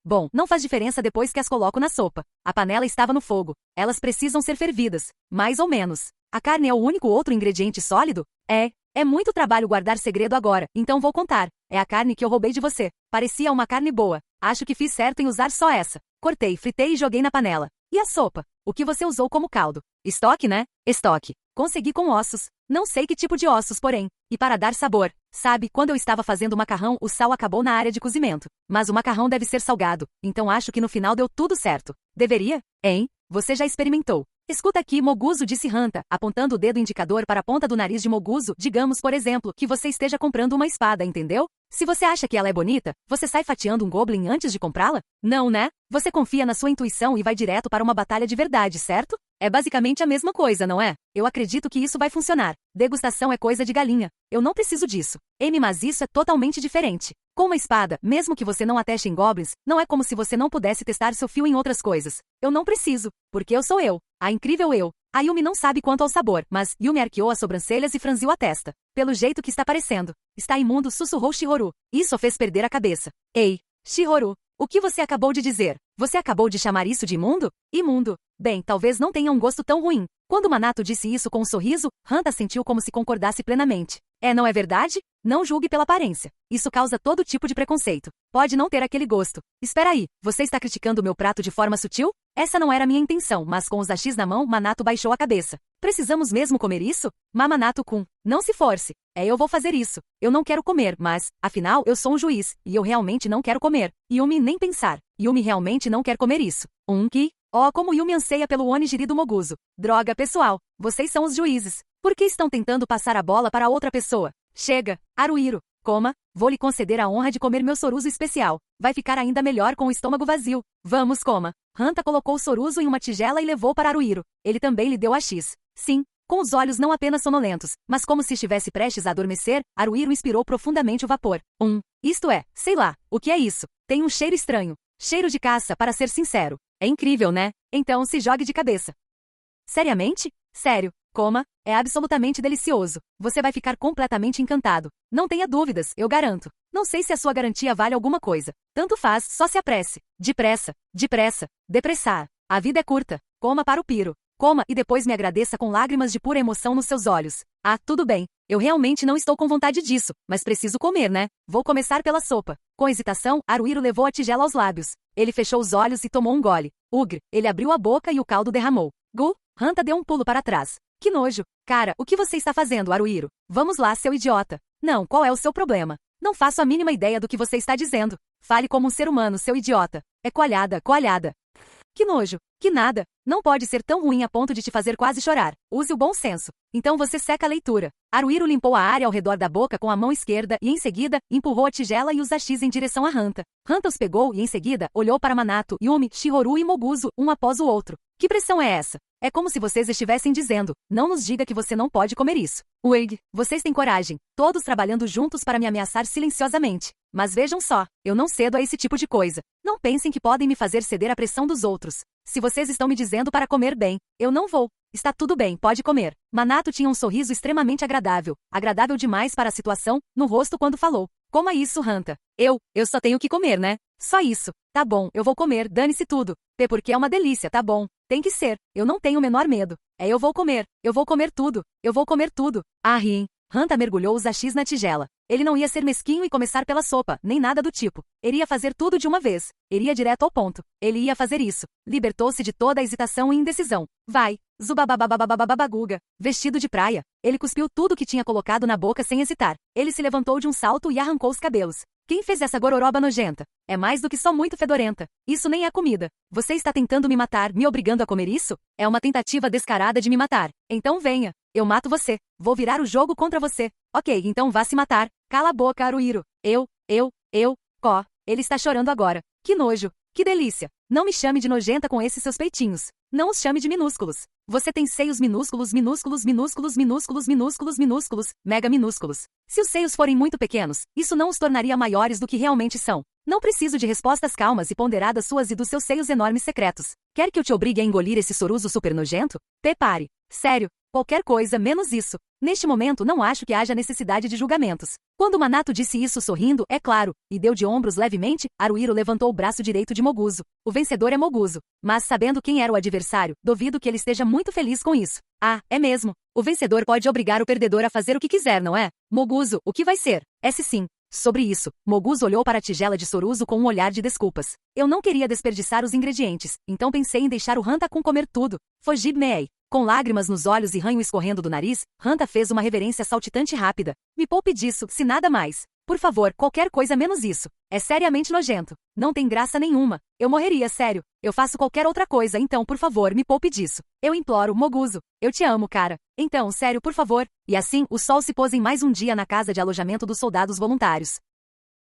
A: Bom, não faz diferença depois que as coloco na sopa. A panela estava no fogo. Elas precisam ser fervidas. Mais ou menos. A carne é o único outro ingrediente sólido? É muito trabalho guardar segredo agora, então vou contar. É a carne que eu roubei de você. Parecia uma carne boa. Acho que fiz certo em usar só essa. Cortei, fritei e joguei na panela. E a sopa? O que você usou como caldo? Estoque, né? Estoque. Consegui com ossos. Não sei que tipo de ossos, porém. E para dar sabor. Sabe, quando eu estava fazendo o macarrão, o sal acabou na área de cozimento. Mas o macarrão deve ser salgado, então acho que no final deu tudo certo. Deveria? Hein? Você já experimentou. Escuta aqui, Moguzo, disse Hanta, apontando o dedo indicador para a ponta do nariz de Moguzo. Digamos, por exemplo, que você esteja comprando uma espada, entendeu? Se você acha que ela é bonita, você sai fatiando um goblin antes de comprá-la? Não, né? Você confia na sua intuição e vai direto para uma batalha de verdade, certo? É basicamente a mesma coisa, não é? Eu acredito que isso vai funcionar. Degustação é coisa de galinha. Eu não preciso disso. Mas isso é totalmente diferente. Com uma espada, mesmo que você não a teste em goblins, não é como se você não pudesse testar seu fio em outras coisas. Eu não preciso, porque eu sou eu. A incrível eu. A Yumi não sabe quanto ao sabor, mas Yumi arqueou as sobrancelhas e franziu a testa. Pelo jeito que está parecendo. Está imundo, sussurrou Shihoru. Isso fez perder a cabeça. Ei, Shihoru, o que você acabou de dizer? Você acabou de chamar isso de imundo? Imundo. Bem, talvez não tenha um gosto tão ruim. Quando Manato disse isso com um sorriso, Hanta sentiu como se concordasse plenamente. Não é verdade? Não julgue pela aparência. Isso causa todo tipo de preconceito. Pode não ter aquele gosto. Espera aí, você está criticando o meu prato de forma sutil? Essa não era minha intenção, mas com os dashis na mão, Manato baixou a cabeça. Precisamos mesmo comer isso? Manato-kun, não se force. Eu vou fazer isso. Eu não quero comer, mas, afinal, eu sou um juiz, e eu realmente não quero comer. Yumi nem pensar. Yumi realmente não quer comer isso. Como Yumi anseia pelo onigiri do Moguzo. Droga, pessoal. Vocês são os juízes. Por que estão tentando passar a bola para outra pessoa? Chega, Haruhiro. Coma, vou lhe conceder a honra de comer meu Soruso especial. Vai ficar ainda melhor com o estômago vazio. Vamos, coma. Hanta colocou o Soruso em uma tigela e levou para Haruhiro. Ele também lhe deu a X. Sim, com os olhos não apenas sonolentos, mas como se estivesse prestes a adormecer, Haruhiro inspirou profundamente o vapor. Isto é, sei lá, o que é isso? Tem um cheiro estranho. Cheiro de caça, para ser sincero. É incrível, né? Então se jogue de cabeça. Seriamente? Sério. Coma, é absolutamente delicioso. Você vai ficar completamente encantado. Não tenha dúvidas, eu garanto. Não sei se a sua garantia vale alguma coisa. Tanto faz, só se apresse. Depressa, depressar. A vida é curta. Coma para o piro. Coma e depois me agradeça com lágrimas de pura emoção nos seus olhos. Tudo bem. Eu realmente não estou com vontade disso, mas preciso comer, né? Vou começar pela sopa. Com hesitação, Haruhiro levou a tigela aos lábios. Ele fechou os olhos e tomou um gole. Ugh, ele abriu a boca e o caldo derramou. Gu, Hanta deu um pulo para trás. Que nojo. Cara, o que você está fazendo, Haruhiro? Vamos lá, seu idiota. Não, qual é o seu problema? Não faço a mínima ideia do que você está dizendo. Fale como um ser humano, seu idiota. É coalhada, coalhada. Que nojo. Que nada. Não pode ser tão ruim a ponto de te fazer quase chorar. Use o bom senso. Então você seca a leitura. Haruhiro limpou a área ao redor da boca com a mão esquerda e, em seguida, empurrou a tigela e os hashis em direção a Hanta. Hanta os pegou e, em seguida, olhou para Minato, Yumi, Shihoru e Moguzo, um após o outro. Que pressão é essa? É como se vocês estivessem dizendo, não nos diga que você não pode comer isso. Uig, vocês têm coragem, todos trabalhando juntos para me ameaçar silenciosamente. Mas vejam só, eu não cedo a esse tipo de coisa. Não pensem que podem me fazer ceder à pressão dos outros. Se vocês estão me dizendo para comer bem, eu não vou. Está tudo bem, pode comer. Minato tinha um sorriso extremamente agradável, agradável demais para a situação, no rosto quando falou. Coma isso, Hanta. Eu só tenho que comer, né? Só isso. Tá bom, eu vou comer, dane-se tudo. Porque é uma delícia, tá bom. Tem que ser. Eu não tenho o menor medo. Eu vou comer. Eu vou comer tudo. Eu vou comer tudo. Ah, rim. Hanta mergulhou os hashis na tigela. Ele não ia ser mesquinho e começar pela sopa, nem nada do tipo. Ele ia fazer tudo de uma vez. Ele ia direto ao ponto. Ele ia fazer isso. Libertou-se de toda a hesitação e indecisão. Vai. Zubababababababaguga. Vestido de praia. Ele cuspiu tudo que tinha colocado na boca sem hesitar. Ele se levantou de um salto e arrancou os cabelos. Quem fez essa gororoba nojenta? É mais do que só muito fedorenta. Isso nem é comida. Você está tentando me matar, me obrigando a comer isso? É uma tentativa descarada de me matar. Então venha. Eu mato você. Vou virar o jogo contra você. Ok, então vá se matar. Cala a boca, Haruhiro. Có. Ele está chorando agora. Que nojo. Que delícia. Não me chame de nojenta com esses seus peitinhos. Não os chame de minúsculos. Você tem seios minúsculos, minúsculos, minúsculos, minúsculos, minúsculos, minúsculos, mega minúsculos. Se os seios forem muito pequenos, isso não os tornaria maiores do que realmente são. Não preciso de respostas calmas e ponderadas suas e dos seus seios enormes secretos. Quer que eu te obrigue a engolir esse soruso super nojento? Pare. Sério. Qualquer coisa menos isso. Neste momento não acho que haja necessidade de julgamentos. Quando Minato disse isso sorrindo, é claro, e deu de ombros levemente, Haruhiro levantou o braço direito de Moguzo. O vencedor é Moguzo. Mas sabendo quem era o adversário, duvido que ele esteja muito feliz com isso. Ah, é mesmo. O vencedor pode obrigar o perdedor a fazer o que quiser, não é? Moguzo, o que vai ser? Esse sim. Sobre isso, Moguzo olhou para a tigela de Soruso com um olhar de desculpas. Eu não queria desperdiçar os ingredientes, então pensei em deixar o Hanta-kun comer tudo. Fojib-mei. Com lágrimas nos olhos e ranho escorrendo do nariz, Hanta fez uma reverência saltitante rápida. Me poupe disso, se nada mais. Por favor, qualquer coisa menos isso. É seriamente nojento. Não tem graça nenhuma. Eu morreria, sério. Eu faço qualquer outra coisa, então por favor, me poupe disso. Eu imploro, Moguzo. Eu te amo, cara. Então, sério, por favor. E assim, o sol se pôs em mais um dia na casa de alojamento dos soldados voluntários.